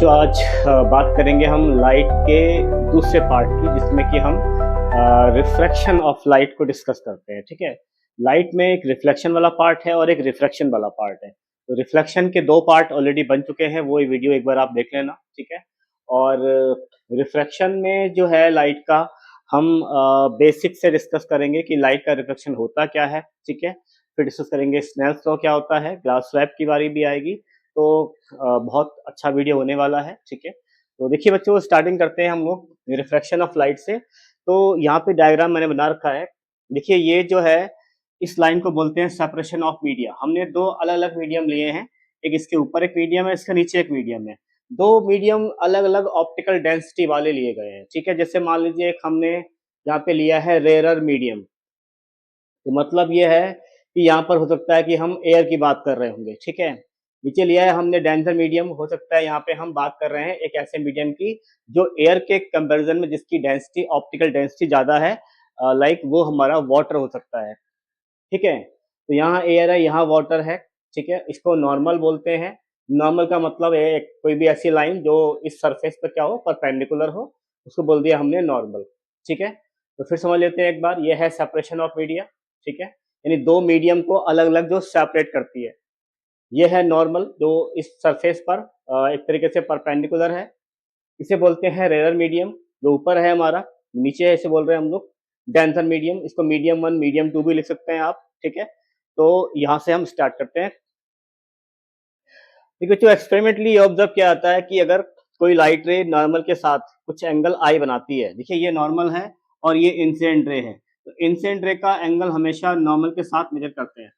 बच्चों आज बात करेंगे हम लाइट के दूसरे पार्ट की, जिसमें कि हम रिफ्रैक्शन ऑफ लाइट को डिस्कस करते हैं। ठीक है, लाइट में एक रिफ्लेक्शन वाला पार्ट है और एक रिफ्रैक्शन वाला पार्ट है। तो रिफ्लेक्शन के दो पार्ट ऑलरेडी बन चुके हैं, वो वीडियो एक बार आप देख लेना। ठीक है, और रिफ्रैक्शन में जो है लाइट का हम बेसिक से डिस्कस करेंगे कि लाइट का रिफ्लेक्शन होता क्या है। ठीक है, फिर डिस्कस करेंगे स्नेल्स लॉ क्या होता है, ग्लास स्लैब की बारी भी आएगी। तो बहुत अच्छा वीडियो होने वाला है। ठीक है, तो देखिए बच्चों, स्टार्टिंग करते हैं हम लोग रिफ्रैक्शन ऑफ लाइट से। तो यहाँ पे डायग्राम मैंने बना रखा है। देखिए ये जो है, इस लाइन को बोलते हैं सेपरेशन ऑफ मीडिया। हमने दो अलग अलग मीडियम लिए हैं, एक इसके ऊपर एक मीडियम है, इसके नीचे एक मीडियम है। दो मीडियम अलग अलग ऑप्टिकल डेंसिटी वाले लिए गए हैं। ठीक है, जैसे मान लीजिए एक हमने यहाँ पे लिया है रेयरर मीडियम। तो मतलब ये है कि यहाँ पर हो सकता है कि हम एयर की बात कर रहे होंगे। ठीक है, नीचे लिया है हमने डेंसर मीडियम, हो सकता है यहाँ पे हम बात कर रहे हैं एक ऐसे मीडियम की जो एयर के कंपैरिजन में जिसकी डेंसिटी, ऑप्टिकल डेंसिटी ज्यादा है, लाइक वो हमारा वाटर हो सकता है। ठीक है, तो यहाँ एयर है, यहाँ वाटर है। ठीक है, इसको नॉर्मल बोलते हैं। नॉर्मल का मतलब है कोई भी ऐसी लाइन जो इस सरफेस पर क्या हो, परपेंडिकुलर हो, उसको बोल दिया हमने नॉर्मल। ठीक है, तो फिर समझ लेते हैं एक बार, ये है सेपरेशन ऑफ मीडिया। ठीक है, यानी दो मीडियम को अलग अलग जो सेपरेट करती है। ये है नॉर्मल जो इस सरफेस पर एक तरीके से परपेंडिकुलर है, इसे बोलते हैं रेयर मीडियम। जो ऊपर है हमारा, नीचे है, इसे बोल रहे हैं हम लोग डेंसर मीडियम। इसको मीडियम वन मीडियम टू भी लिख सकते हैं आप। ठीक है, तो यहाँ से हम स्टार्ट करते हैं। देखिए जो एक्सपेरिमेंटली ऑब्जर्व किया जाता है कि अगर कोई लाइट रे नॉर्मल के साथ कुछ एंगल आई बनाती है, देखिए ये नॉर्मल है और ये इंसिडेंट रे है, तो इंसिडेंट रे का एंगल हमेशा नॉर्मल के साथ मेजर करते हैं।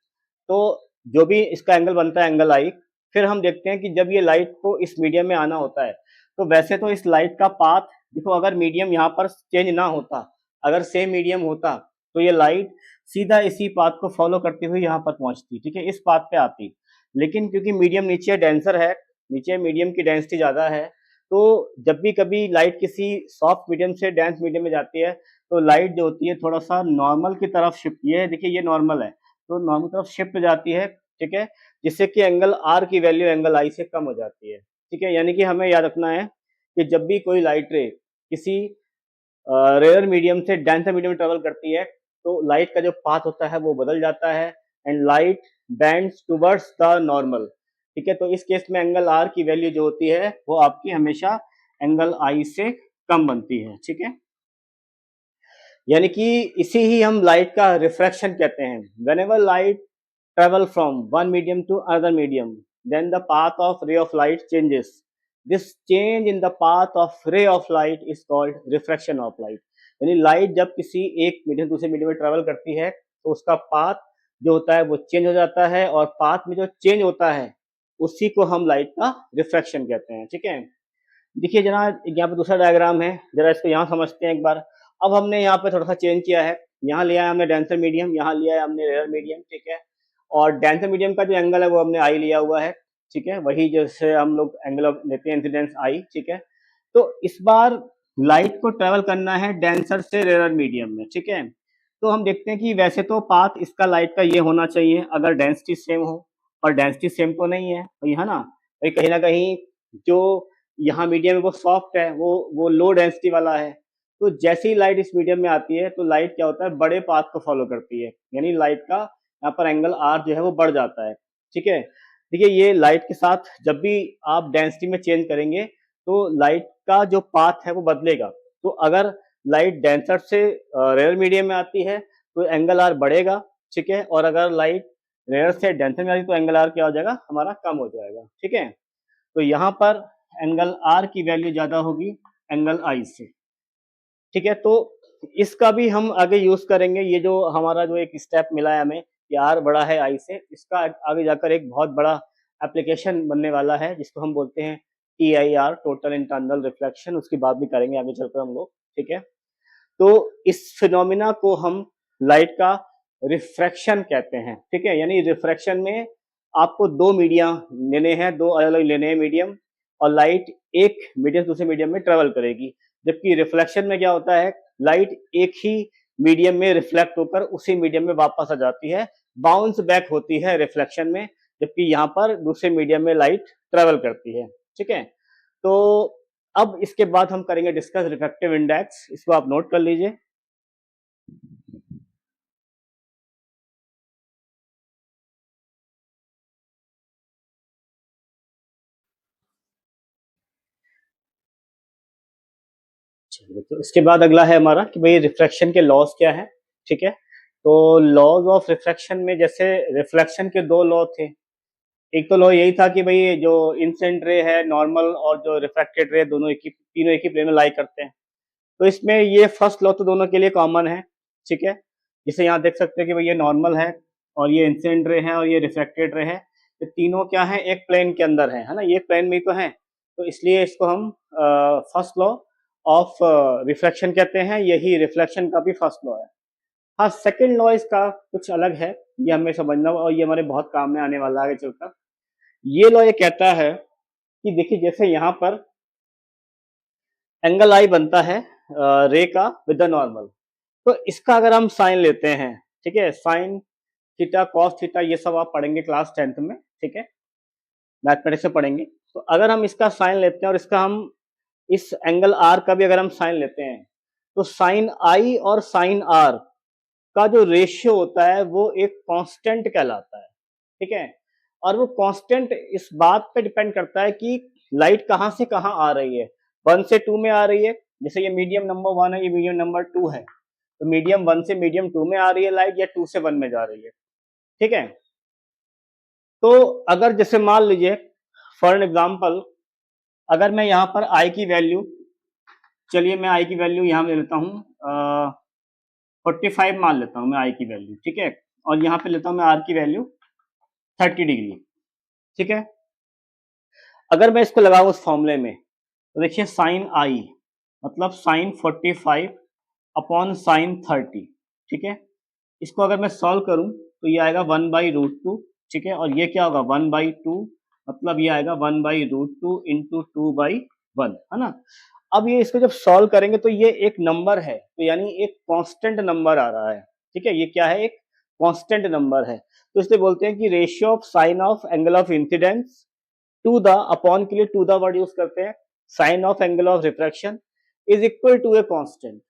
तो जो भी इसका एंगल बनता है, एंगल आई, फिर हम देखते हैं कि जब ये लाइट को इस मीडियम में आना होता है, तो वैसे तो इस लाइट का पाथ, देखो अगर मीडियम यहाँ पर चेंज ना होता, अगर सेम मीडियम होता, तो ये लाइट सीधा इसी पाथ को फॉलो करती हुई यहाँ पर पहुंचती। ठीक है, इस पाथ पे आती। लेकिन क्योंकि मीडियम नीचे डेंसर है, नीचे मीडियम की डेंसिटी ज्यादा है, तो जब भी कभी लाइट किसी सॉफ्ट मीडियम से डेंस मीडियम में जाती है, तो लाइट जो होती है थोड़ा सा नॉर्मल की तरफ शिफ्ट, ये देखिए ये नॉर्मल है, तो नॉर्मल तरफ शिफ्ट हो जाती है। ठीक है, जिससे कि एंगल आर की वैल्यू एंगल आई से कम हो जाती है। ठीक है, यानी कि हमें याद रखना है कि जब भी कोई लाइट रे किसी रेयर मीडियम से डेंसर मीडियम में ट्रेवल करती है, तो लाइट का जो पाथ होता है वो बदल जाता है and light bends towards the normal. ठीक है, तो इस केस में एंगल आर की वैल्यू जो होती है वो आपकी हमेशा एंगल आई से कम बनती है। ठीक है, यानी कि इसी ही हम लाइट का रिफ्रैक्शन कहते हैं। Whenever light travel from one medium to another medium, then the path of ray of light changes. This change in the path of ray of light is called refraction of light. यानी light जब किसी एक medium दूसरे medium में travel करती है, तो उसका पाथ जो होता है वो चेंज हो जाता है, और पाथ में जो चेंज होता है उसी को हम लाइट का रिफ्रैक्शन कहते हैं। ठीक है, देखिए जरा यहाँ पे दूसरा डायग्राम है, जरा इसको यहाँ समझते हैं एक बार। अब हमने यहाँ पे थोड़ा सा चेंज किया है, यहाँ लिया है हमने डेंसर मीडियम, यहाँ लिया है हमने रेयर मीडियम। ठीक है, और डेंसर मीडियम का जो एंगल है वो हमने आई लिया हुआ है। ठीक है, वही जैसे हम लोग एंगल लेते हैं इंसिडेंस आई। ठीक है, तो इस बार लाइट को ट्रेवल करना है डेंसर से रेयर मीडियम में। ठीक है, तो हम देखते हैं कि वैसे तो पाथ इसका लाइट का ये होना चाहिए अगर डेंसिटी सेम हो, और डेंसिटी सेम तो नहीं है भाई, है ना भाई, कहीं ना कहीं जो यहाँ मीडियम है वो सॉफ्ट है, वो लो डेंसिटी वाला है। तो जैसे ही लाइट इस मीडियम में आती है, तो लाइट क्या होता है, बड़े पाथ को फॉलो करती है, यानी लाइट का यहाँ पर एंगल आर जो है वो बढ़ जाता है। ठीक है, देखिए ये लाइट के साथ जब भी आप डेंसिटी में चेंज करेंगे, तो लाइट का जो पाथ है वो बदलेगा। तो अगर लाइट डेंसर से रेयर मीडियम में आती है, तो एंगल आर बढ़ेगा। ठीक है, और अगर लाइट रेयर से डेंसर में आती है, तो एंगल आर क्या हो जाएगा, हमारा कम हो जाएगा। ठीक है, तो यहाँ पर एंगल आर की वैल्यू ज्यादा होगी एंगल आई से। ठीक है, तो इसका भी हम आगे यूज करेंगे। ये जो हमारा जो एक स्टेप मिला है हमें कि आर बड़ा है आई से, इसका आगे जाकर एक बहुत बड़ा एप्लीकेशन बनने वाला है, जिसको हम बोलते हैं TIR, टोटल इंटरनल रिफ्लेक्शन। उसकी बात भी करेंगे आगे चलकर हम लोग। ठीक है, तो इस फिनोमिना को हम लाइट का रिफ्रैक्शन कहते हैं। ठीक है, यानी रिफ्रैक्शन में आपको दो मीडिया लेने हैं, दो अलग अलग लेने हैं मीडियम, और लाइट एक मीडियम से दूसरे मीडियम में ट्रेवल करेगी। जबकि रिफ्लेक्शन में क्या होता है, लाइट एक ही मीडियम में रिफ्लेक्ट होकर उसी मीडियम में वापस आ जाती है, बाउंस बैक होती है रिफ्लेक्शन में, जबकि यहाँ पर दूसरे मीडियम में लाइट ट्रेवल करती है। ठीक है, तो अब इसके बाद हम करेंगे डिस्कस रिफ्रैक्टिव इंडेक्स, इसको आप नोट कर लीजिए। चलिए, तो इसके बाद अगला है हमारा कि भाई रिफ्रैक्शन के लॉज क्या है। ठीक है, तो लॉज ऑफ रिफ्रैक्शन में जैसे रिफ्लेक्शन के दो लॉ थे। एक तो लॉ यही था कि भाई जो इंसिडेंट रे है नॉर्मल और जो रिफ्रैक्टेड रे दोनों एक ही, तीनों एक ही प्लेन में लाई करते हैं। तो इसमें ये फर्स्ट लॉ तो दोनों के लिए कॉमन है। ठीक है, जिसे यहाँ देख सकते हैं कि भाई ये नॉर्मल है और ये इंसिडेंट रे है और ये रिफ्रैक्टेड रे है। ये तीनों क्या है, एक प्लेन के अंदर है ना, ये प्लेन में ही तो है। तो इसलिए इसको हम फर्स्ट लॉ ऑफ रिफ्लेक्शन कहते हैं, यही रिफ्लेक्शन का भी फर्स्ट लॉ है। हाँ, सेकंड लॉ इसका कुछ अलग है, ये हमें समझना और ये हमारे बहुत काम में आने वाला है आगे चलकर। ये लॉ ये कहता है कि देखिए जैसे यहाँ पर एंगल आई बनता है रे का विद द नॉर्मल, तो इसका अगर हम साइन लेते हैं, ठीक है, साइन थीटा कॉस थीटा ये सब आप पढ़ेंगे क्लास 10th में, ठीक है, मैथमेटिक्स में पढ़ेंगे। तो अगर हम इसका साइन लेते हैं और इसका हम इस एंगल आर का भी अगर हम साइन लेते हैं, तो साइन आई और साइन आर का जो रेशियो होता है वो एक कांस्टेंट कहलाता है। ठीक है, और वो कांस्टेंट इस बात पे डिपेंड करता है कि लाइट कहाँ से कहाँ आ रही है। 1 से 2 में आ रही है, जैसे ये मीडियम नंबर 1 है, ये मीडियम नंबर 2 है, तो मीडियम 1 से मीडियम 2 में आ रही है लाइट, या 2 से 1 में जा रही है। ठीक है, तो अगर जैसे मान लीजिए फॉर एन एग्जाम्पल, अगर मैं यहाँ पर आई की वैल्यू, चलिए मैं आई की वैल्यू यहाँ ले लेता हूँ 45 मान लेता हूँ मैं आई की वैल्यू। ठीक है, और यहाँ पे लेता हूँ मैं आर की वैल्यू 30 डिग्री। ठीक है, अगर मैं इसको लगाऊं उस फॉर्मूले में, तो देखिए साइन आई मतलब साइन 45 अपॉन साइन 30। ठीक है, इसको अगर मैं सॉल्व करूं तो ये आएगा 1/√2। ठीक है, और ये क्या होगा 1/2, मतलब ये आएगा 1/√2 इंटू 2/1, है ना। अब ये इसको जब सॉल्व करेंगे तो ये एक नंबर है, तो यानी एक कांस्टेंट नंबर आ रहा है। ठीक है, ये क्या है, एक कांस्टेंट नंबर है। तो इसलिए बोलते हैं कि ratio of sine of angle of incidence to the, upon के लिए टू द वर्ड यूज करते हैं, sine of angle of refraction is equal to a constant.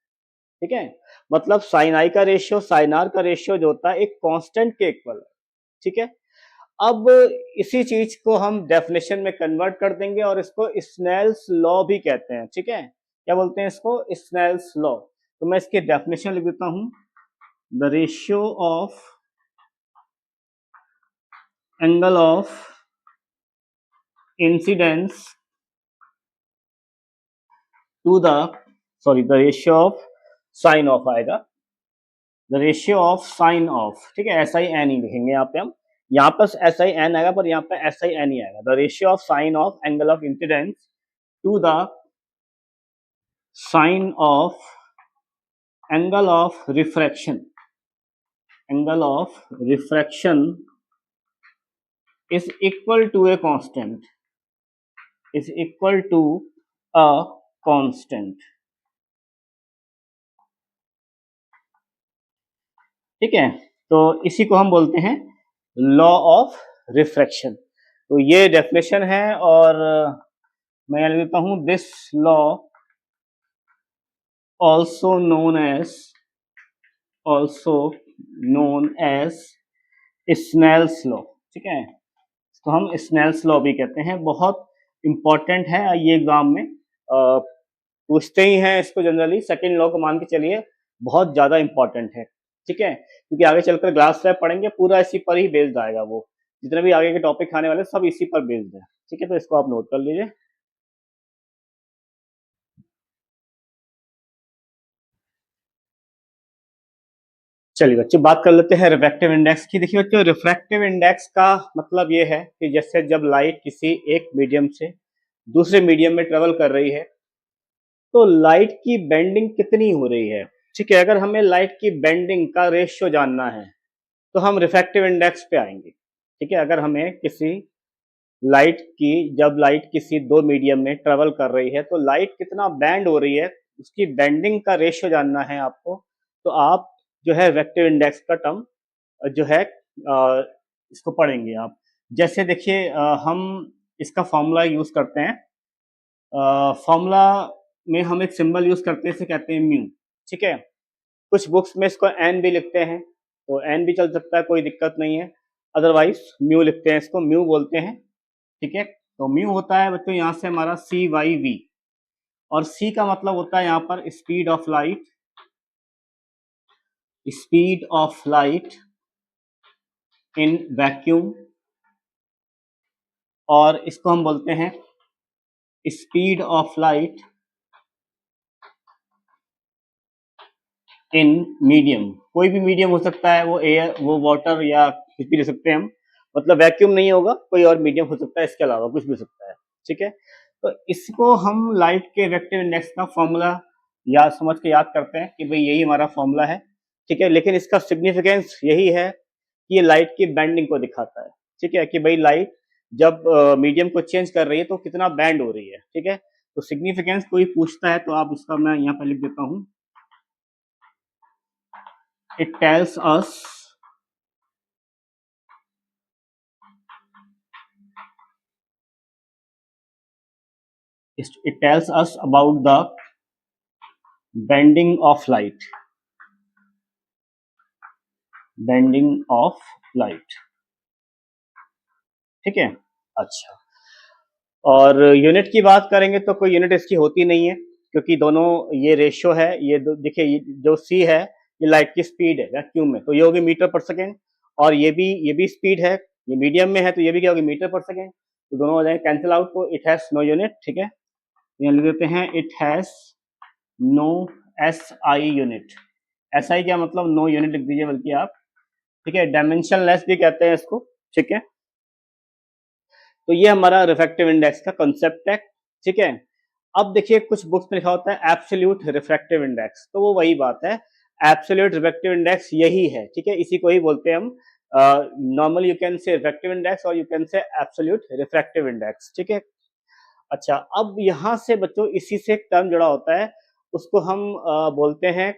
ठीक है, मतलब साइन आई का रेशियो साइन आर का रेशियो जो होता है एक कांस्टेंट के इक्वल है। ठीक है, अब इसी चीज को हम डेफिनेशन में कन्वर्ट कर देंगे और इसको स्नेल्स लॉ भी कहते हैं। ठीक है, क्या बोलते हैं इसको, स्नेल्स लॉ। तो मैं इसकी डेफिनेशन लिख देता हूं, the ratio of angle of incidence to the, sorry the ratio of sine of आएगा, the ratio of sine of. ठीक है, एस आई एन ही लिखेंगे यहाँ पे हम, यहाँ पर एस आई एन आएगा पर यहाँ पे एस आई एन ही आएगा। The ratio of sine of angle of incidence to the sine of angle of refraction, angle of refraction is equal to a constant, is equal to a constant. ठीक है, तो इसी को हम बोलते हैं लॉ ऑफ रिफ्रैक्शन। तो ये डेफिनेशन है, और मैं यहाँ लिख देता हूं, this law also known as, also known as Snell's law. ठीक है, इसको हम स्नेल्स लॉ भी कहते हैं, बहुत इंपॉर्टेंट है, ये एग्जाम में पूछते ही हैं इसको जनरली। सेकंड लॉ को मान के चलिए, बहुत ज्यादा इंपॉर्टेंट है। ठीक है, क्योंकि आगे चलकर ग्लास लैब पढ़ेंगे, पूरा इसी पर ही बेस्ड आएगा, वो जितने भी आगे के टॉपिक आने वाले सब इसी पर बेस्ड है। ठीक है, तो इसको आप नोट कर लीजिए। चलिए बच्चों, बात कर लेते हैं रिफ्रैक्टिव इंडेक्स की। देखिए बच्चों, रिफ्रैक्टिव इंडेक्स का मतलब ये है कि जैसे जब लाइट किसी एक मीडियम से दूसरे मीडियम में ट्रेवल कर रही है, तो लाइट की बेंडिंग कितनी हो रही है। ठीक है, अगर हमें लाइट की बेंडिंग का रेशियो जानना है तो हम रिफ्रैक्टिव इंडेक्स पे आएंगे। ठीक है, अगर हमें किसी लाइट की, जब लाइट किसी दो मीडियम में ट्रेवल कर रही है तो लाइट कितना बैंड हो रही है, उसकी बेंडिंग का रेशियो जानना है आपको, तो आप जो है रिफ्रैक्टिव इंडेक्स का टर्म जो है इसको पढ़ेंगे आप। जैसे देखिए हम इसका फॉर्मूला यूज करते हैं, फॉर्मूला में हम एक सिंबल यूज करते हैं, इसे कहते हैं म्यू। ठीक है, कुछ बुक्स में इसको एन भी लिखते हैं, तो एन भी चल सकता है, कोई दिक्कत नहीं है। अदरवाइज म्यू लिखते हैं, इसको म्यू बोलते हैं। ठीक है, तो म्यू होता है बच्चों यहाँ से हमारा सी वाई वी, और सी का मतलब होता है यहाँ पर speed of light, speed of light in vacuum, और इसको हम बोलते हैं speed of light in medium. कोई भी मीडियम हो सकता है, वो एयर, वो वाटर, या कुछ भी ले सकते हैं हम, मतलब वैक्यूम नहीं होगा, कोई और मीडियम हो सकता है, इसके अलावा कुछ भी हो सकता है। ठीक है, तो इसको हम लाइट के वेक्टर इंडेक्स का फॉर्मूला या समझ के याद करते हैं कि भाई यही हमारा फॉर्मूला है। ठीक है, लेकिन इसका सिग्निफिकेंस यही है कि ये लाइट की बैंडिंग को दिखाता है। ठीक है, कि भाई लाइट जब मीडियम को चेंज कर रही है तो कितना बैंड हो रही है। ठीक है, तो सिग्निफिकेंस कोई पूछता है तो आप उसका मैं यहाँ पर लिख देता हूँ, it tells us about the bending of light, bending of light। ठीक है, अच्छा, और यूनिट की बात करेंगे तो कोई यूनिट इसकी होती नहीं है, क्योंकि दोनों ये रेशियो है, ये देखिए जो सी है ये लाइट की स्पीड है वैक्यूम में, तो ये होगी मीटर पर सेकेंड, और ये भी स्पीड है, ये मीडियम में है तो ये भी क्या होगी मीटर पर सेकेंड, तो दोनों हो जाएंगे कैंसिल आउट, तो इट हैज नो यूनिट। ठीक है, यहाँ लिख देते हैं it has no S I unit. S I क्या मतलब, नो यूनिट लिख दीजिए बल्कि आप। ठीक है, डायमेंशनलेस भी कहते हैं इसको। ठीक है, तो ये हमारा रिफ्रैक्टिव इंडेक्स का कंसेप्ट है। ठीक है, अब देखिए कुछ बुक्स में लिखा होता है एब्सोल्यूट रिफ्रैक्टिव इंडेक्स, तो वो वही बात है, एब्सोल्यूट रिफ्रैक्टिव इंडेक्स यही है। ठीक है, इसी को ही बोलते हैं हम, normally you can say refractive index और you can say absolute refractive index. ठीक है, अच्छा, अब यहाँ से बच्चों इसी से एक टर्म जुड़ा होता है, उसको हम बोलते हैं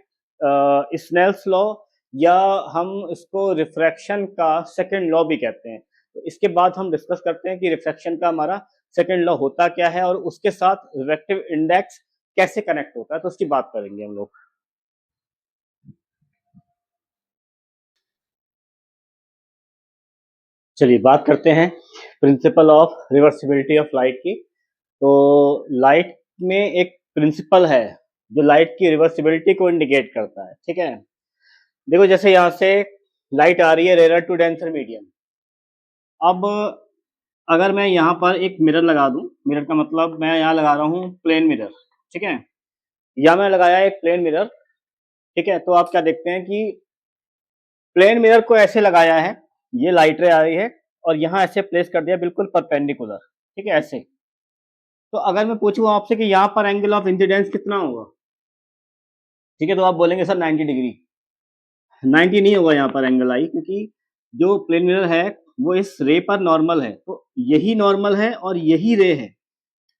स्नेल्स लॉ, या हम इसको रिफ्रैक्शन का सेकंड लॉ भी कहते हैं। तो इसके बाद हम डिस्कस करते हैं कि रिफ्रैक्शन का हमारा सेकंड लॉ होता क्या है और उसके साथ रिफ्रैक्टिव इंडेक्स कैसे कनेक्ट होता है, तो उसकी बात करेंगे हम लोग। चलिए बात करते हैं principle of reversibility of light की। तो लाइट में एक प्रिंसिपल है जो लाइट की रिवर्सिबिलिटी को इंडिकेट करता है। ठीक है, देखो जैसे यहाँ से लाइट आ रही है रेयर टू डेंसर मीडियम, अब अगर मैं यहाँ पर एक मिरर लगा दूं, मिरर का मतलब मैं यहाँ लगा रहा हूँ प्लेन मिरर। ठीक है, या मैं लगाया एक प्लेन मिरर। ठीक है, तो आप क्या देखते हैं कि प्लेन मिरर को ऐसे लगाया है, ये लाइट रे आ रही है और यहाँ ऐसे प्लेस कर दिया बिल्कुल परपेंडिकुलर। ठीक है, ऐसे, तो अगर मैं पूछूं आपसे कि यहाँ पर एंगल ऑफ इंसिडेंस कितना होगा, ठीक है, तो आप बोलेंगे सर 90 डिग्री। 90 नहीं होगा यहाँ पर एंगल आई, क्योंकि जो प्लेन मिरर है वो इस रे पर नॉर्मल है, तो यही नॉर्मल है और यही रे है।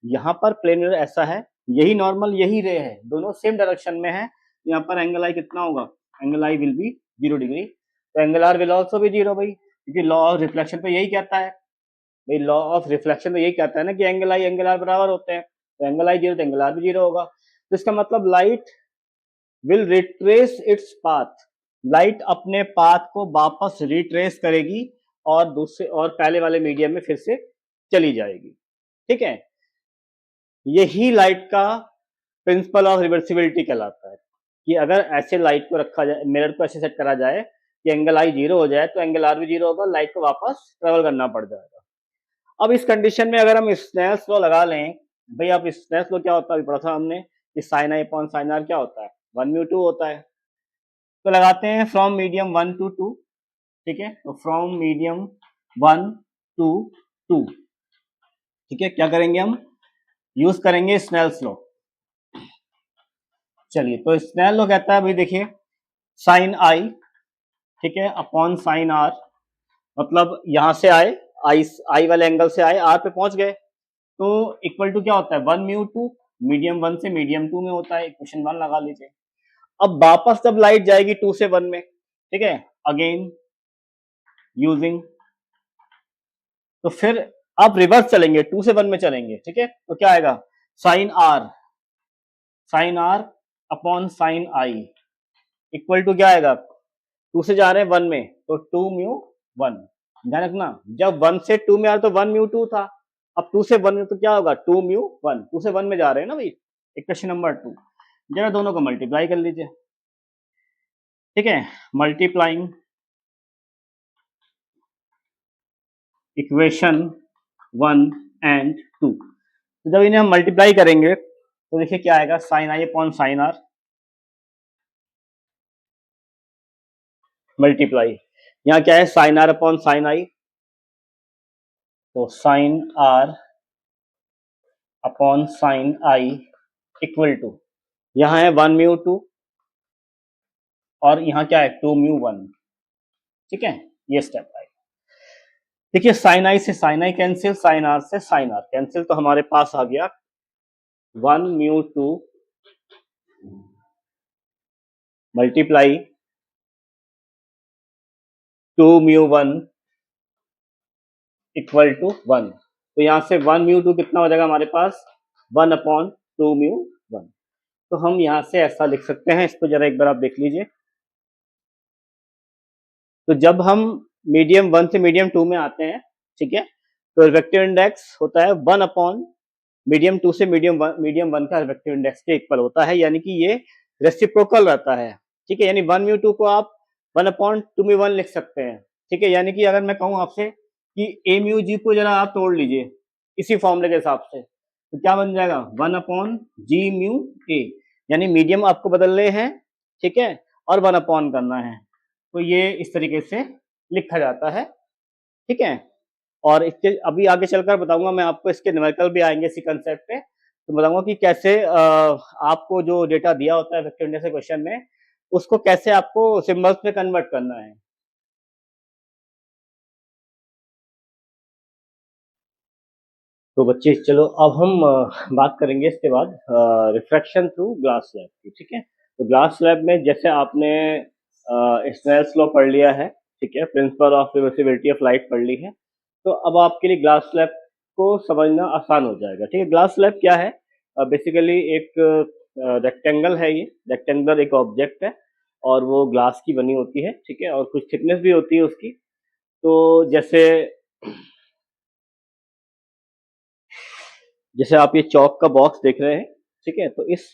यहाँ पर प्लेन मिरर ऐसा है, यही नॉर्मल यही रे है, दोनों सेम डायरेक्शन में है, तो यहाँ पर एंगल आई कितना होगा, angle i will be 0 degree. तो angle r will also be 0 भाई, क्योंकि लॉ ऑफ रिफ्लेक्शन तो यही कहता है भाई, लॉ ऑफ रिफ्लेक्शन तो यही कहता है ना कि एंगल आई एंगल आर बराबर होते हैं, तो एंगल आई 0 तो एंगल आर भी 0 होगा। तो इसका मतलब light will retrace its path, light अपने पाथ को वापस रिट्रेस करेगी और दूसरे और पहले वाले मीडियम में फिर से चली जाएगी। ठीक है, यही लाइट का प्रिंसिपल ऑफ रिवर्सिबिलिटी कहलाता है, कि अगर ऐसे लाइट को रखा जाए, मिरर को ऐसे सेट करा जाए कि एंगल आई 0 हो जाए, तो एंगल आर भी 0 होगा, लाइट को वापस ट्रेवल करना पड़ जाएगा। अब इस कंडीशन में अगर हम स्नेल्स लॉ लगा लें, भाई अब स्नेल्स लॉ क्या होता है, अभी पढ़ा था हमने कि साइन आई अपॉन साइन आर क्या होता है, 1/2 होता है। तो लगाते हैं फ्रॉम मीडियम 1 to 2। ठीक है, तो फ्रॉम मीडियम 1 to 2। ठीक है, क्या करेंगे हम, यूज करेंगे स्नेल्स लॉ। चलिए, तो स्नेल लॉ कहता है भाई देखिए, साइन आई, ठीक है, अपॉन साइन आर, मतलब यहां से आए, आई वाले एंगल से आए, आर पे पहुंच गए, तो इक्वल टू क्या होता है, 1/2, मीडियम 1 से मीडियम 2 में होता है, इक्वेशन 1 लगा लीजिए। अब वापस जब लाइट जाएगी 2 से 1 में, ठीक है, अगेन यूजिंग, तो फिर आप रिवर्स चलेंगे, 2 से 1 में चलेंगे। ठीक है, तो क्या आएगा, sine are upon sine I equal to क्या आएगा, 2 से जा रहे हैं 1 में तो 2 म्यू 1। ध्यान रखना, जब 1 से 2 में आ तो 1 म्यू 2 था, अब 2 से 1 में तो क्या होगा 2 म्यू 1। 2 से 1 में जा रहे हैं ना भाई। इक्वेशन नंबर 2, जरा दोनों को मल्टीप्लाई कर लीजिए। ठीक है, मल्टीप्लाइंग इक्वेशन 1 एंड 2। तो जब इन्हें हम मल्टीप्लाई करेंगे तो देखिए क्या आएगा, साइन आई अपॉन साइन आर मल्टीप्लाई, यहाँ क्या है sine are upon sine I, तो sine are upon sine I equal to, यहाँ है 1 म्यू 2 और यहाँ क्या है 2 म्यू 1। ठीक है, ये स्टेप आएगा। देखिए साइन आई से sine I cancel, sine are से साइन आर कैंसिल, तो हमारे पास आ गया 1 mu 2 multiply 2 mu 1 equal to 1। तो यहाँ से 1 म्यू 2 कितना हो जाएगा हमारे पास 1 अपॉन 2 म्यू 1। तो हम यहाँ से ऐसा लिख सकते हैं, इसको जरा एक बार आप देख लीजिए। तो जब हम मीडियम 1 से मीडियम 2 में आते हैं, ठीक है, तो रिफ्रैक्टिव इंडेक्स होता है 1 अपॉन मीडियम 2 से मीडियम 1 का रिफ्रैक्टिव इंडेक्स के इक्वल होता है, यानी कि ये रेसिप्रोकल रहता है। ठीक है, यानी 1 म्यू 2 को आप 1 अपॉन 2 म्यू 1 लिख सकते हैं। ठीक है, यानी कि अगर मैं कहूँ आपसे कि ए म्यू जी को जरा आप तोड़ लीजिए इसी फॉर्मूले के हिसाब से, तो क्या बन जाएगा 1 अपॉन जी म्यू ए, यानी मीडियम आपको बदलने हैं, ठीक है, और 1 अपॉन करना है। तो ये इस तरीके से लिखा जाता है। ठीक है, और इसके अभी आगे चलकर बताऊंगा मैं आपको, इसके न्यूमेरिकल भी आएंगे इसी कंसेप्ट पे, तो बताऊंगा कि कैसे आपको जो डेटा दिया होता है वेक्टर इंडेक्स क्वेश्चन में, उसको कैसे आपको सिंबल्स में कन्वर्ट करना है। तो बच्चे चलो अब हम बात करेंगे इसके बाद रिफ्रैक्शन थ्रू ग्लास स्लैब की। ठीक है, तो ग्लास स्लैब में जैसे आपने स्नेल्स लॉ पढ़ लिया है, ठीक है, principle of reversibility of light पढ़ ली है, तो अब आपके लिए ग्लास स्लैब को समझना आसान हो जाएगा। ठीक है, ग्लास स्लैब क्या है, बेसिकली एक रेक्टेंगल है, ये रेक्टेंगुलर एक ऑब्जेक्ट है और वो ग्लास की बनी होती है। ठीक है, और कुछ थिकनेस भी होती है उसकी। तो जैसे जैसे आप ये चौक का बॉक्स देख रहे हैं, ठीक है, तो इस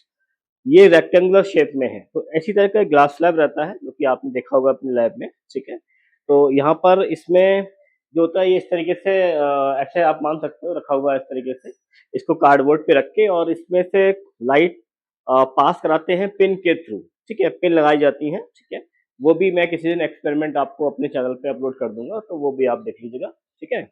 ये रेक्टेंगुलर शेप में है, तो ऐसी तरह का ग्लास स्लैब रहता है जो कि आपने देखा होगा अपने लैब में। ठीक है, तो यहाँ पर इसमें जो होता है ये इस तरीके से ऐसे आप मान सकते हो रखा हुआ है इस तरीके से, इसको कार्डबोर्ड पे रख के, और इसमें से लाइट पास कराते हैं पिन के थ्रू। ठीक है, पिन लगाई जाती हैं। ठीक है, वो भी मैं किसी दिन एक्सपेरिमेंट आपको अपने चैनल पे अपलोड कर दूंगा, तो वो भी आप देख लीजिएगा। ठीक है,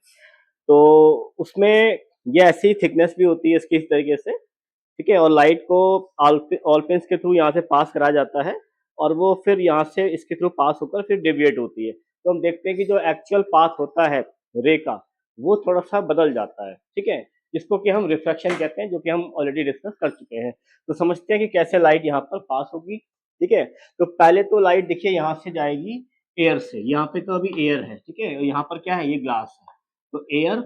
तो उसमें ये ऐसी थिकनेस भी होती है इसकी इस तरीके से। ठीक है, और लाइट को ऑल पिन्स के थ्रू यहाँ से पास कराया जाता है और वो फिर यहाँ से इसके थ्रू पास होकर फिर डेविएट होती है। तो हम देखते हैं कि जो एक्चुअल पाथ होता है रे का, वो थोड़ा सा बदल जाता है। ठीक है, जिसको कि हम रिफ्रैक्शन कहते हैं, जो कि हम ऑलरेडी डिस्कस कर चुके हैं। तो समझते हैं कि कैसे लाइट यहाँ पर पास होगी। ठीक है, तो पहले तो लाइट देखिए यहाँ से जाएगी एयर से, यहाँ पे तो अभी एयर है। ठीक है, यहाँ पर क्या है, ये ग्लास है, तो एयर,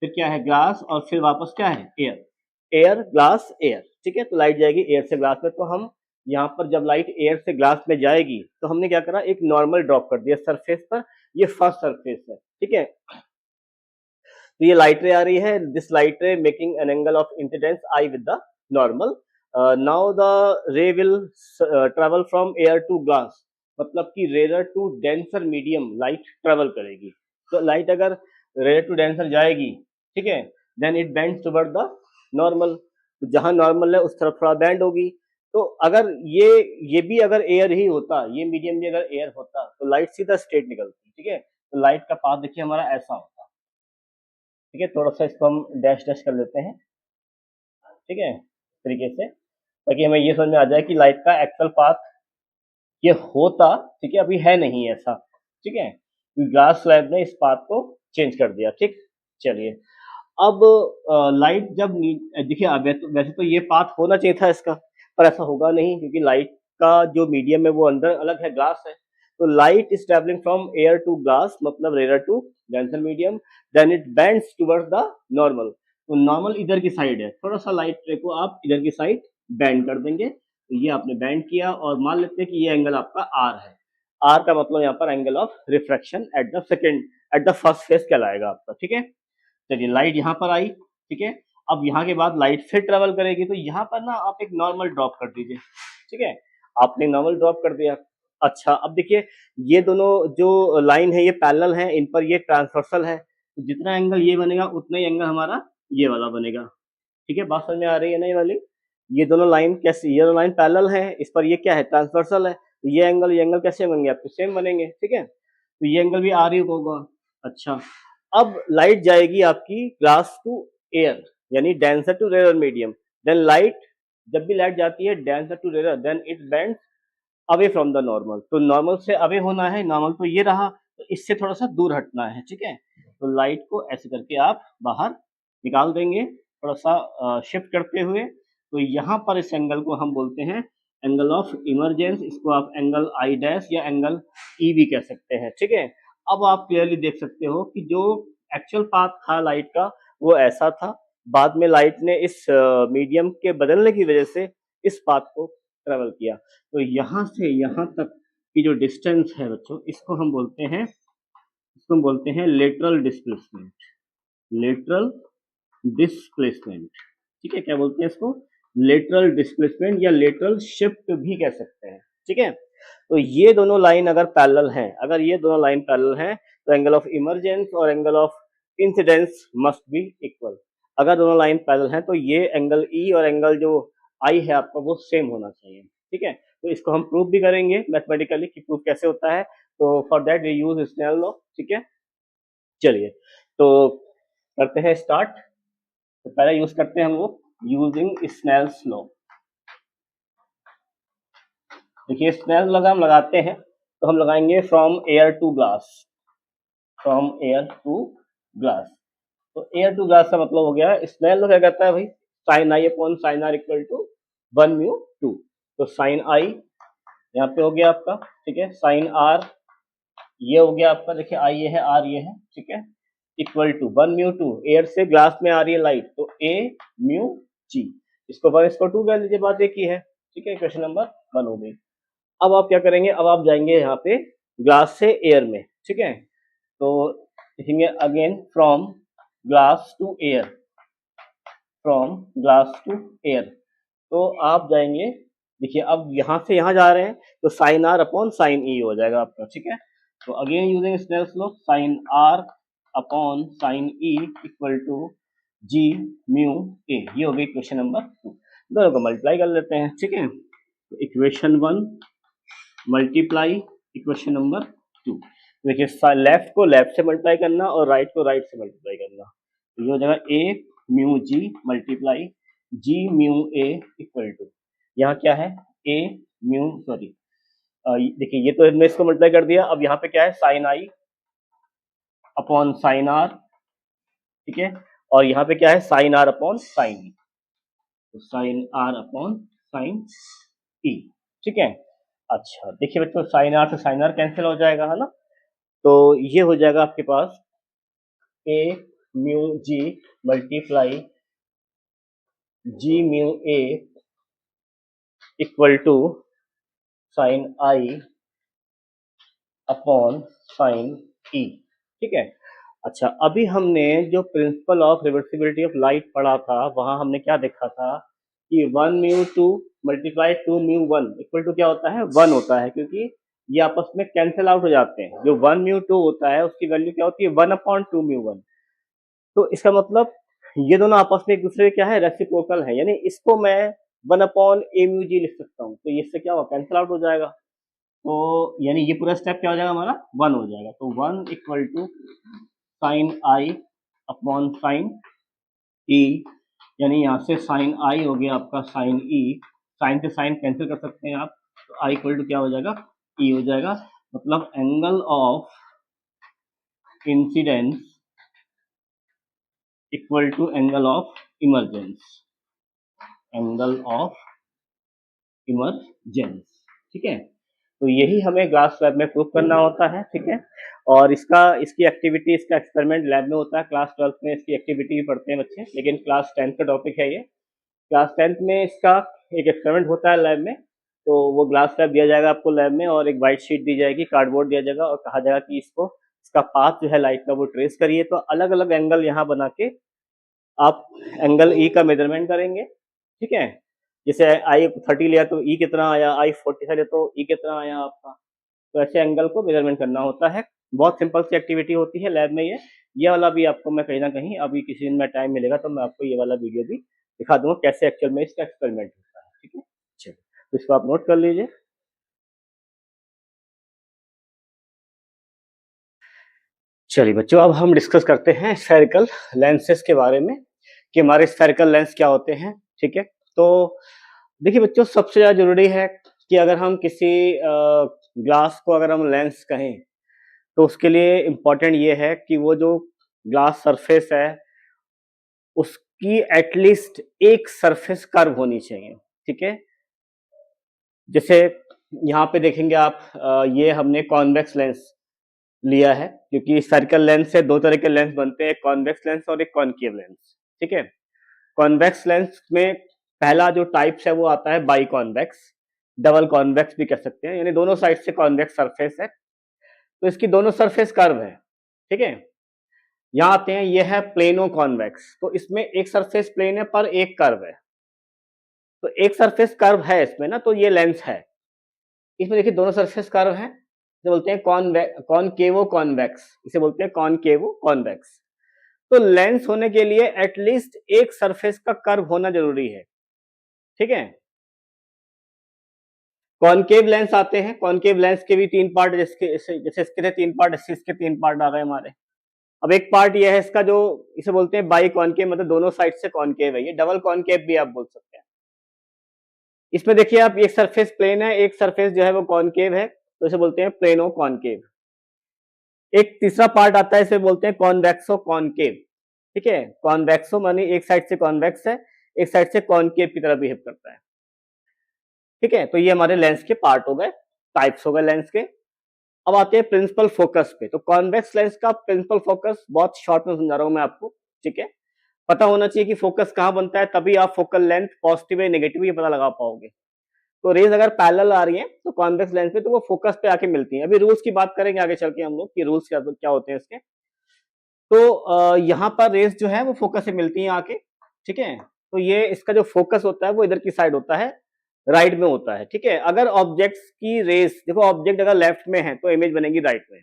फिर क्या है ग्लास, और फिर वापस क्या है एयर, एयर ग्लास एयर। ठीक है, तो लाइट जाएगी एयर से ग्लास में। तो हम यहाँ पर जब लाइट एयर से ग्लास में जाएगी तो हमने क्या करा, एक नॉर्मल ड्रॉप कर दिया सरफेस पर, ये फर्स्ट सरफेस है। ठीक है, तो ये लाइट रे आ रही है, this light ray making an angle of incidence I with the normal. Now the ray will travel from air to glass, मतलब कि rare to denser medium light travel करेगी। तो लाइट अगर रेयर टू डेंसर जाएगी, ठीक है, then it bends toward the normal, तो जहां नॉर्मल है उस तरफ थोड़ा बैंड होगी। तो अगर ये भी अगर एयर ही होता, ये मीडियम भी अगर एयर होता, तो लाइट सीधा स्ट्रेट निकलती। ठीक है, तो लाइट का पाथ देखिए हमारा ऐसा होता। ठीक है, थोड़ा सा इसको हम डैश डैश कर लेते हैं। ठीक है, इस तरीके से, ताकि हमें ये समझ में आ जाए कि लाइट का एक्चुअल पाथ ये होता। ठीक है, अभी है नहीं ऐसा। ठीक है, ग्लास स्लैब ने इस पाथ को चेंज कर दिया। ठीक, चलिए अब लाइट जब देखिए, अब वैसे तो ये पाथ होना चाहिए था इसका, पर ऐसा होगा नहीं क्योंकि लाइट का जो मीडियम है वो अंदर अलग है, ग्लास है। तो light is travelling from air to glass, मतलब rare to denser medium, then it bends towards the normal. तो नॉर्मल इधर की साइड है, थोड़ा सा लाइट रे को आप इधर की साइड बेंड कर देंगे, तो ये आपने बेंड किया और मान लेते हैं कि ये एंगल आपका आर है। आर का मतलब यहाँ पर angle of refraction at the first phase कहलाएगा आपका, ठीक है। चलिए लाइट यहाँ पर आई, ठीक है। अब यहाँ के बाद लाइट फिर ट्रेवल करेगी, तो यहाँ पर ना आप एक नॉर्मल ड्रॉप कर दीजिए, ठीक है। आपने नॉर्मल ड्रॉप कर दिया। अच्छा अब देखिए, ये दोनों जो लाइन है ये पैरेलल है, इन पर ये ट्रांसवर्सल है, तो जितना एंगल ये बनेगा उतना ही एंगल हमारा ये वाला बनेगा, ठीक है। बात समझ में आ रही है ना ये वाली? ये दोनों लाइन कैसे, ये दोनों लाइन पैरेलल है, इस पर ये क्या है, ट्रांसवर्सल है, तो ये एंगल कैसे बनेंगे आपके, सेम बनेंगे, ठीक है। तो ये एंगल भी आर ही होगा। अच्छा अब लाइट जाएगी आपकी ग्लास टू एयर, यानी denser to rare medium. Then light, जब भी लाइट जाती है denser to rare, then it bends away from the normal. तो नॉर्मल से अवे होना है, नॉर्मल तो ये रहा, तो इससे थोड़ा सा दूर हटना है, ठीक है। तो लाइट को ऐसे करके आप बाहर निकाल देंगे, थोड़ा सा शिफ्ट करते हुए। तो यहाँ पर इस एंगल को हम बोलते हैं एंगल ऑफ इमरजेंस, इसको आप एंगल आई डैश या एंगल ई भी कह सकते हैं, ठीक है। अब आप क्लियरली देख सकते हो कि जो एक्चुअल पाथ था लाइट का वो ऐसा था, बाद में लाइट ने इस मीडियम के बदलने की वजह से इस पाथ को ट्रेवल किया। तो यहाँ से यहाँ तक की जो डिस्टेंस है बच्चों, इसको हम बोलते हैं लेटरल डिस्प्लेसमेंट, लेटरल डिस्प्लेसमेंट, ठीक है। क्या बोलते हैं इसको, लेटरल डिस्प्लेसमेंट या लेटरल शिफ्ट भी कह सकते हैं, ठीक है। तो ये दोनों लाइन अगर पैरेलल हैं, अगर ये दोनों लाइन पैरेलल हैं, तो एंगल ऑफ इमरजेंस और angle of incidence must be equal. अगर दोनों लाइन पैरेलल हैं तो ये एंगल ई और एंगल जो आई है आपका वो सेम होना चाहिए, ठीक है। तो इसको हम प्रूव भी करेंगे मैथमेटिकली कि प्रूफ कैसे होता है। तो for that we use Snell law, ठीक है। चलिए तो करते हैं स्टार्ट। तो पहले यूज करते हैं हम लोग यूजिंग स्नेल्स लॉ। देखिए स्नेल लॉ हम लगाते हैं तो हम लगाएंगे from air to glass, from air to glass. तो एयर टू ग्लास का मतलब हो गया, स्नेल लॉ क्या कहता है भाई, sine I upon sine R equal to 1 mu 2। तो साइन आई यहाँ पे हो गया आपका, ठीक है, साइन आर ये हो गया आपका, देखिए आई ये है आर ये है, ठीक है, इक्वल टू 1 म्यू 2, एयर से ग्लास में आ रही है लाइट तो ए म्यू जी, इसको 1 इसको 2 कह लीजिए, बात एक ही है, ठीक है। क्वेश्चन नंबर 1 हो गई। अब आप क्या करेंगे, अब आप जाएंगे यहाँ पे ग्लास से एयर में, ठीक है। तो लिखेंगे again from glass to air, from glass to air. तो आप जाएंगे, देखिए अब यहाँ से यहाँ जा रहे हैं तो sine are upon sine e हो जाएगा आपका, ठीक है। तो again using Snell's law, sine are upon sine e equal to g mu a, ये हो गई क्वेश्चन नंबर 2। दोनों को मल्टीप्लाई कर लेते हैं, ठीक है। तो इक्वेशन 1 मल्टीप्लाई इक्वेशन नंबर 2। देखिए लेफ्ट को लेफ्ट से मल्टीप्लाई करना और राइट को राइट से मल्टीप्लाई करना, तो ये हो जाएगा a mu g multiply g mu a equal to, यहाँ क्या है ए म्यू सॉरी, देखिए ये तो हमने इसको मल्टीप्लाई कर दिया, अब यहाँ पे क्या है साइन आई अपॉन साइन आर, ठीक है, और यहाँ पे क्या है sine are upon sine e, तो sine are upon sine e, ठीक है। अच्छा देखिए बच्चों साइन आर से साइन आर कैंसिल हो जाएगा, है ना। तो ये हो जाएगा आपके पास a mu g multiply g mu a equal to sine I upon sine e, ठीक है। अच्छा अभी हमने जो principle of reversibility of light पढ़ा था, वहां हमने क्या देखा था कि 1 mu 2 multiply 2 mu 1 equal to क्या होता है 1 होता है, क्योंकि ये आपस में कैंसिल आउट हो जाते हैं। जो 1 म्यू 2 होता है उसकी वैल्यू क्या होती है 1 अपॉन 2 म्यू 1। तो इसका मतलब ये दोनों आपस में एक दूसरे के क्या है रेसिप्रोकल है, यानी इसको मैं 1 अपॉन ए म्यू जी लिख सकता हूँ, तो इससे क्या होगा कैंसिल आउट हो जाएगा। तो यानी ये पूरा स्टेप क्या हो जाएगा हमारा 1 हो जाएगा। तो 1 equal to sine I upon sine e, यानी यहाँ से साइन आई हो गया आपका साइन ई, साइन से साइन कैंसिल कर सकते हैं आप, तो आई इक्वल टू क्या हो जाएगा ई हो जाएगा। मतलब angle of incidence equal to angle of emergence, angle of emergence, ठीक है। तो यही हमें ग्लास लैब में प्रूव करना होता है, ठीक है। और इसकी एक्टिविटी, इसका एक्सपेरिमेंट लैब में होता है। क्लास 12th में इसकी एक्टिविटी भी पढ़ते हैं बच्चे, लेकिन क्लास 10th का टॉपिक है ये। क्लास 10th में इसका एक एक्सपेरिमेंट होता है लैब में। तो वो ग्लास लैब दिया जाएगा आपको लैब में, और एक वाइट शीट दी जाएगी, कार्डबोर्ड दिया जाएगा, और कहा जाएगा कि इसका पाथ जो है लाइट का वो ट्रेस करिए। तो अलग अलग एंगल यहाँ बना के आप एंगल ई का मेजरमेंट करेंगे, ठीक है। जैसे आई 30 लिया तो ई कितना आया, आई 45 लिया तो ई कितना आया आपका। तो ऐसे एंगल को मेजरमेंट करना होता है। बहुत सिंपल सी एक्टिविटी होती है लैब में ये वाला भी आपको मैं कहीं ना कहीं अभी किसी दिन में टाइम मिलेगा तो मैं आपको ये वाला वीडियो भी दिखा दूंगा कैसे एक्चुअल में इसका एक्सपेरिमेंट होता है, ठीक है। चलिए, तो इसको आप नोट कर लीजिए। चलिए बच्चों, अब हम डिस्कस करते हैं स्फेरिकल लेंसेज के बारे में कि हमारे स्फेरिकल लेंस क्या होते हैं, ठीक है। तो देखिए बच्चों, सबसे ज्यादा जरूरी है कि अगर हम किसी ग्लास को अगर हम लेंस कहें तो उसके लिए इम्पोर्टेंट ये है कि वो जो ग्लास सरफेस है उसकी एटलीस्ट एक सरफेस कर्व होनी चाहिए, ठीक है। जैसे यहाँ पे देखेंगे आप, ये हमने कॉन्वेक्स लेंस लिया है, क्योंकि सर्कल लेंस से दो तरह के लेंस बनते हैं, एक कॉन्वेक्स लेंस और एक कॉनकेव लेंस, ठीक है। कॉन्वेक्स लेंस में पहला जो टाइप्स है वो आता है बाई कॉन्वेक्स, डबल कॉन्वेक्स भी कह सकते हैं, यानी दोनों साइड से कॉन्वेक्स सरफेस है, तो इसकी दोनों सरफेस कर्व है, ठीक है। यहाँ आते हैं, ये है प्लेनो कॉन्वेक्स, तो इसमें एक सरफेस प्लेन है पर एक कर्व है, तो एक सरफेस कर्व है इसमें ना, तो ये लेंस है। इसमें देखिए दोनों सरफेस कर्व हैं, इसे बोलते हैं कॉनकेवो कॉन्वेक्स, इसे बोलते हैं कॉनकेवो कॉन्वेक्स। तो लेंस होने के लिए एटलीस्ट एक सरफेस का कर्व होना जरूरी है, ठीक है। कॉनकेव लेंस आते हैं, कॉनकेव लेंस के भी तीन पार्ट, जैसे इसके थे तीन पार्ट, इसके तीन पार्ट आ गए हमारे। अब एक पार्ट ये है इसका जो इसे बोलते हैं बाई कॉनकेव, मतलब दोनों साइड से कॉनकेव है, ये डबल कॉनकेव भी आप बोल सकते हैं। इसमें देखिए आप, एक सरफेस प्लेन है, एक सरफेस जो है वो कॉनकेव है, तो इसे बोलते हैं प्लेनो कॉनकेव। एक तीसरा पार्ट आता है, इसे बोलते हैं कॉन्वेक्सो कॉनकेव, ठीक है। कॉन्वेक्सो मानी एक साइड से कॉन्वेक्स है, एक साइड से कॉनकेव की तरह बिहेव करता है, ठीक है। तो ये हमारे लेंस के पार्ट हो गए, टाइप्स हो गए लेंस के। अब आते हैं प्रिंसिपल फोकस पे। तो कॉन्वेक्स लेंस का प्रिंसिपल फोकस बहुत शॉर्ट में समझा रहा हूं मैं आपको, ठीक है। पता होना चाहिए कि फोकस कहां बनता है, तभी आप फोकल लेंथ पॉजिटिव या नेगेटिव ये पता लगा पाओगे। तो रेज अगर पैरेलल आ रही है तो कॉन्वेक्स लेंस पे, तो वो फोकस पे आके मिलती है। अभी रूल्स की बात करेंगे आगे चल के हम लोग कि रूल्स क्या क्या होते हैं इसके। तो यहाँ पर रेज जो है वो फोकस से मिलती है आके, ठीक है। तो ये इसका जो फोकस होता है वो इधर की साइड होता है, राइट में होता है, ठीक है। अगर ऑब्जेक्ट्स की रेज, देखो ऑब्जेक्ट अगर लेफ्ट में है तो इमेज बनेगी राइट में,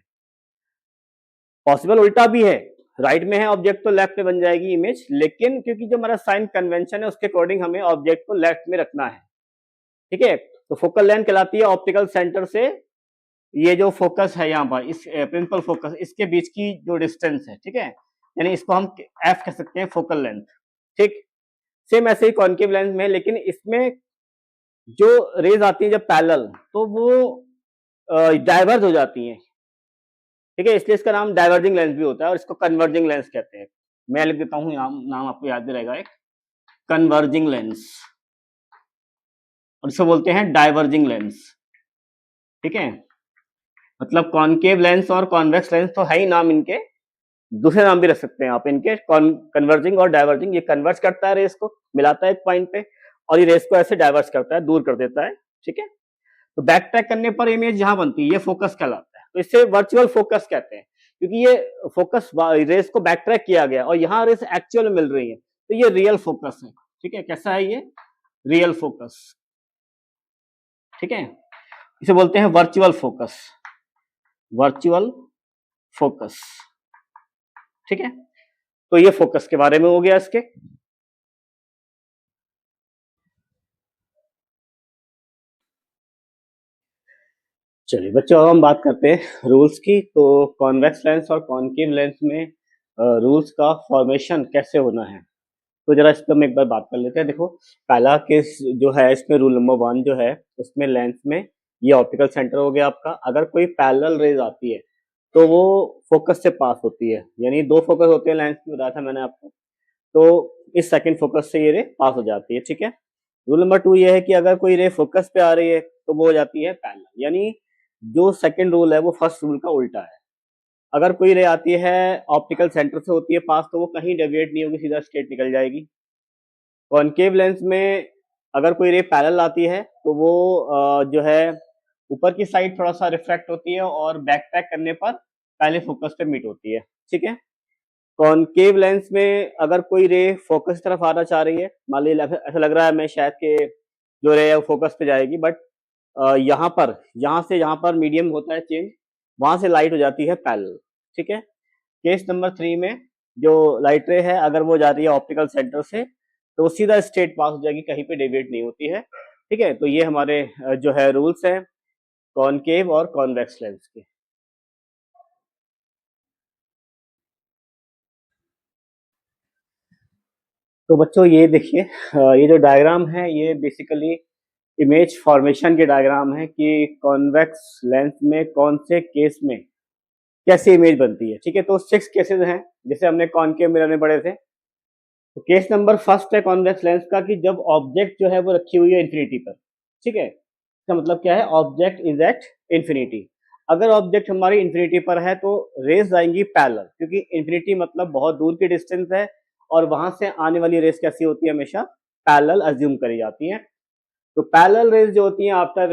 पॉसिबल उल्टा भी है, राइट में है ऑब्जेक्ट तो लेफ्ट में बन जाएगी इमेज, लेकिन क्योंकि जो हमारा साइन कन्वेंशन है उसके अकॉर्डिंग हमें ऑब्जेक्ट को लेफ्ट में रखना है, ठीक है। तो फोकल लेंथ कहलाती है ऑप्टिकल सेंटर से ये जो फोकस है यहाँ पर, इस प्रिंसिपल फोकस, इसके बीच की जो डिस्टेंस है, ठीक है, यानी इसको हम एफ कह सकते हैं फोकल लेंथ, ठीक। सेम ऐसे ही कॉन्केव लेंस में, लेकिन इसमें जो रेज आती है जब पैरेलल तो वो डाइवर्ज हो जाती हैं, ठीक है, इसलिए इसका नाम डाइवर्जिंग लेंस भी होता है, और इसको कन्वर्जिंग लेंस कहते हैं। मैं लिख देता हूँ, नाम आपको याद भी रहेगा, एक कन्वर्जिंग लेंस, और इसको बोलते हैं डाइवर्जिंग लेंस, ठीक है। मतलब कॉनकेव लेंस और कॉन्वेक्स लेंस तो है ही नाम इनके, दूसरे नाम भी रख सकते हैं आप इनके, कन्वर्जिंग और डाइवर्जिंग। ये कन्वर्ज करता है रेस को, मिलाता है एक पॉइंट पे, और ये रेस को ऐसे डाइवर्स करता है, दूर कर देता है, ठीक है। तो बैक ट्रैक करने पर इमेज यहाँ बनती है, ये फोकस कहलाता है। तो इससे वर्चुअल फोकस कहते हैं, क्योंकि ये फोकस रेस को बैक ट्रैक किया गया और यहाँ रेस एक्चुअल में मिल रही है, तो ये रियल फोकस है, ठीक है। कैसा है ये? रियल फोकस, ठीक है। इसे बोलते हैं वर्चुअल फोकस, वर्चुअल फोकस, ठीक है। तो ये फोकस के बारे में हो गया इसके। चलिए बच्चों, अब हम बात करते हैं रूल्स की। तो कॉन्वेक्स लेंस और कॉनकेव लेंस में रूल्स का फॉर्मेशन कैसे होना है, तो जरा इस पर हम एक बार बात कर लेते हैं। देखो, पहला केस जो है इसमें रूल नंबर 1 जो है उसमें लेंस में ये ऑप्टिकल सेंटर हो गया आपका। अगर कोई पैरेलल रेज आती है तो वो फोकस से पास होती है, यानी दो फोकस होते हैं लेंस में, बताया था मैंने आपको। तो इस सेकंड फोकस से ये रे पास हो जाती है, ठीक है। रूल नंबर 2 ये है कि अगर कोई रे फोकस पे आ रही है तो वो हो जाती है पैरेलल, यानी जो सेकंड रूल है वो फर्स्ट रूल का उल्टा है। अगर कोई रे आती है ऑप्टिकल सेंटर से होती है पास, तो वो कहीं डेविएट नहीं होगी, सीधा स्ट्रेट निकल जाएगी। कॉनकेव लेंस में अगर कोई रे पैरेलल आती है तो वो जो है ऊपर की साइड थोड़ा सा रिफ्रैक्ट होती है और बैक पैक करने पर पहले फोकस पे मीट होती है, ठीक है। कॉनकेव लेंस में अगर कोई रे फोकस तरफ आना चाह रही है, मान लीजिए ऐसा लग रहा है हमें शायद कि जो रे है वो फोकस पे जाएगी, बट यहाँ पर, यहाँ से यहाँ पर मीडियम होता है चेंज, वहां से लाइट हो जाती है पैरेलल, ठीक है। केस नंबर 3 में जो लाइट रे है अगर वो जाती है ऑप्टिकल सेंटर से तो वो सीधा स्ट्रेट पास हो जाएगी, कहीं पे डेविएट नहीं होती है, ठीक है। तो ये हमारे जो है रूल्स हैं कॉनकेव और कॉन्वेक्स लेंस के। तो बच्चों ये देखिए, ये जो डायग्राम है ये बेसिकली इमेज फॉर्मेशन के डायग्राम है कि कॉन्वेक्स लेंस में कौन से केस में कैसी इमेज बनती है, ठीक है। तो 6 केसेस हैं जैसे हमने कॉनकेव मिरर में पढ़े थे। तो केस नंबर फर्स्ट है कॉन्वेक्स लेंस का कि जब ऑब्जेक्ट जो है वो रखी हुई है इन्फिनिटी पर, ठीक है। इसका मतलब क्या है, ऑब्जेक्ट इज एट इन्फिनिटी। अगर ऑब्जेक्ट हमारी इन्फिनिटी पर है तो रेस आएंगी पैरेलल, क्योंकि इन्फिनिटी मतलब बहुत दूर की डिस्टेंस है और वहां से आने वाली रेस कैसी होती है, हमेशा पैरेलल अज्यूम करी जाती है। तो पैरेलल रेस जो होती है after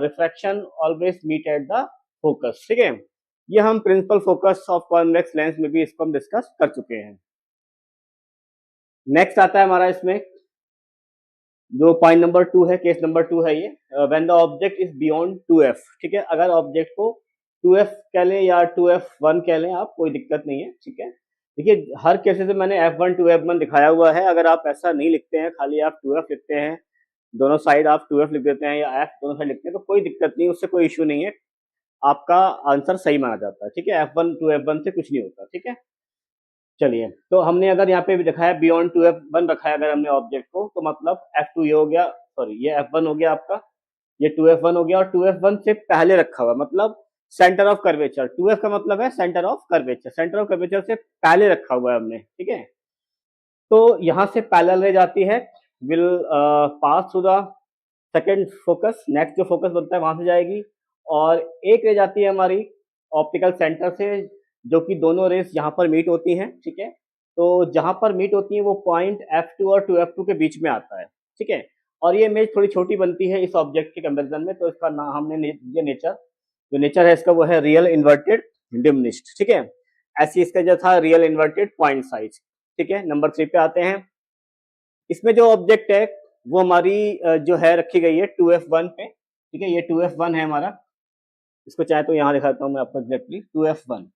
refraction always meet at the focus, ठीक है। ये हम principal focus of convex lens में भी इसको हम डिस्कस कर चुके हैं। नेक्स्ट आता है हमारा इसमें जो पॉइंट नंबर 2 है, केस नंबर 2 है ये, when the object is beyond 2f, ठीक है। अगर ऑब्जेक्ट को 2f कह लें या 2f1 कह लें आप, कोई दिक्कत नहीं है, ठीक है। देखिए हर केसेस में मैंने f1 2f1 दिखाया हुआ है, अगर आप ऐसा नहीं लिखते हैं, खाली आप 2f लिखते हैं, दोनों साइड आप 2f लिख देते हैं या f दोनों साइड लिखते हैं, तो कोई दिक्कत नहीं, उससे कोई इश्यू नहीं है, आपका आंसर सही माना जाता है, ठीक है। f1 2f1 से कुछ नहीं होता, ठीक है। चलिए, तो हमने अगर यहाँ पे भी दिखाया बियॉन्ड 2f1 रखा है अगर हमने ऑब्जेक्ट को, तो मतलब f2 ये हो गया, सॉरी ये f1 हो गया आपका, ये 2f1 हो गया, और 2f1 से पहले रखा हुआ मतलब सेंटर ऑफ कर्वेचर, 2f का मतलब है centre of curvature, centre of curvature से पहले रखा हुआ है हमने, ठीक है। तो यहाँ से पैरेलल रे जाती है, will pass through the second focus, next जो फोकस बनता है वहां से जाएगी, और एक रे जाती है हमारी ऑप्टिकल सेंटर से, जो कि दोनों रेस यहाँ पर मीट होती हैं, ठीक है। तो जहां पर मीट होती है वो पॉइंट f2 और 2f2 के बीच में आता है, ठीक है। और ये इमेज थोड़ी छोटी बनती है इस ऑब्जेक्ट के कंपेरिजन में, तो इसका नाम हमने ये नेचर, जो नेचर है इसका वो है रियल इन्वर्टेड डिमिनिश्ड, ठीक है। ऐसी इसका जो था रियल इन्वर्टेड पॉइंट साइज, ठीक है। नंबर 3 पे आते हैं। इसमें जो ऑब्जेक्ट है वो हमारी जो है रखी गई है 2f1 पे, ठीक है। ये 2f1 है हमारा, इसको चाहे तो यहाँ दिखाता हूँ मैं आपको एग्जैक्टली 2f1।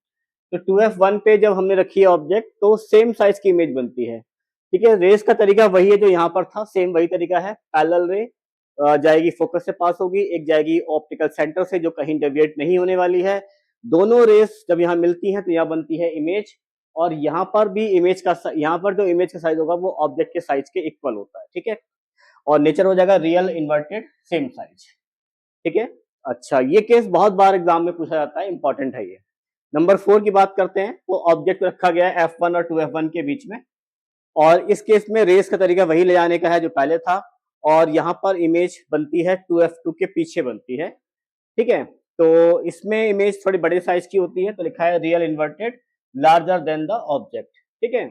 तो 2f1 पे जब हमने रखी है ऑब्जेक्ट तो सेम साइज की इमेज बनती है, ठीक है। रेस का तरीका वही है जो यहाँ पर था, सेम वही तरीका है, पैरेलल रे जाएगी फोकस से पास होगी, एक जाएगी ऑप्टिकल सेंटर से जो कहीं डेविएट नहीं होने वाली है। दोनों रेस जब यहाँ मिलती हैं तो यहाँ बनती है इमेज, और यहाँ पर भी इमेज का, यहाँ पर जो इमेज का साइज होगा वो ऑब्जेक्ट के साइज के इक्वल होता है, ठीक है। और नेचर हो जाएगा रियल इन्वर्टेड सेम साइज, ठीक है। अच्छा, ये केस बहुत बार एग्जाम में पूछा जाता है, इंपॉर्टेंट है ये। नंबर 4 की बात करते हैं, तो ऑब्जेक्ट रखा गया है f1 और 2f1 के बीच में, और इस केस में रेस का तरीका वही ले जाने का है जो पहले था, और यहाँ पर इमेज बनती है 2f2 के पीछे बनती है, ठीक है। तो इसमें इमेज थोड़ी बड़े साइज की होती है, तो लिखा है real inverted larger than the object, ठीक है।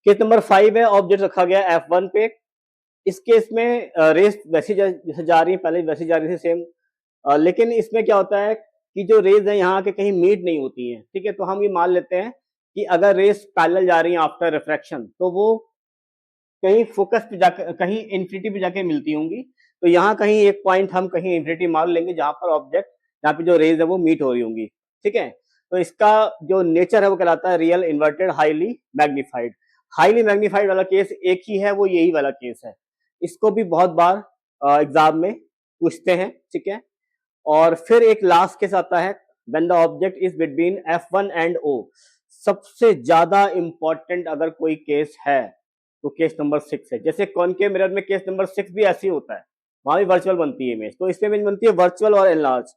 केस नंबर 5 है, ऑब्जेक्ट रखा गया f1 पे, इस केस में रेस वैसी जैसे जा रही है, पहले वैसी जा रही थी सेम, लेकिन इसमें क्या होता है कि जो रेज है यहाँ के कहीं मीट नहीं होती है, ठीक है। तो हम ये मान लेते हैं कि अगर रेस पैरेलल जा रही है आफ्टर रिफ्रैक्शन तो वो कहीं फोकस पे जाकर, कहीं इन्फिनिटी पे जाके मिलती होंगी, तो यहाँ कहीं एक पॉइंट हम कहीं इन्फिनिटी मान लेंगे जहां पर ऑब्जेक्ट, यहाँ पे जो रेज है वो मीट हो रही होंगी, ठीक है। तो इसका जो नेचर है वो कहलाता है real inverted highly magnified. Highly magnified वाला केस एक ही है, वो यही वाला केस है, इसको भी बहुत बार एग्जाम में पूछते हैं, ठीक है। और फिर एक लास्ट केस आता है when the object is between f1 and o। सबसे ज्यादा इंपॉर्टेंट अगर कोई केस है तो केस नंबर 6 है। जैसे कॉनकेव मिरर में केस नंबर 6 भी ऐसे ही होता है, वहां भी वर्चुअल बनती है इमेज, तो इसमें इमेज बनती है वर्चुअल और एनलार्ज।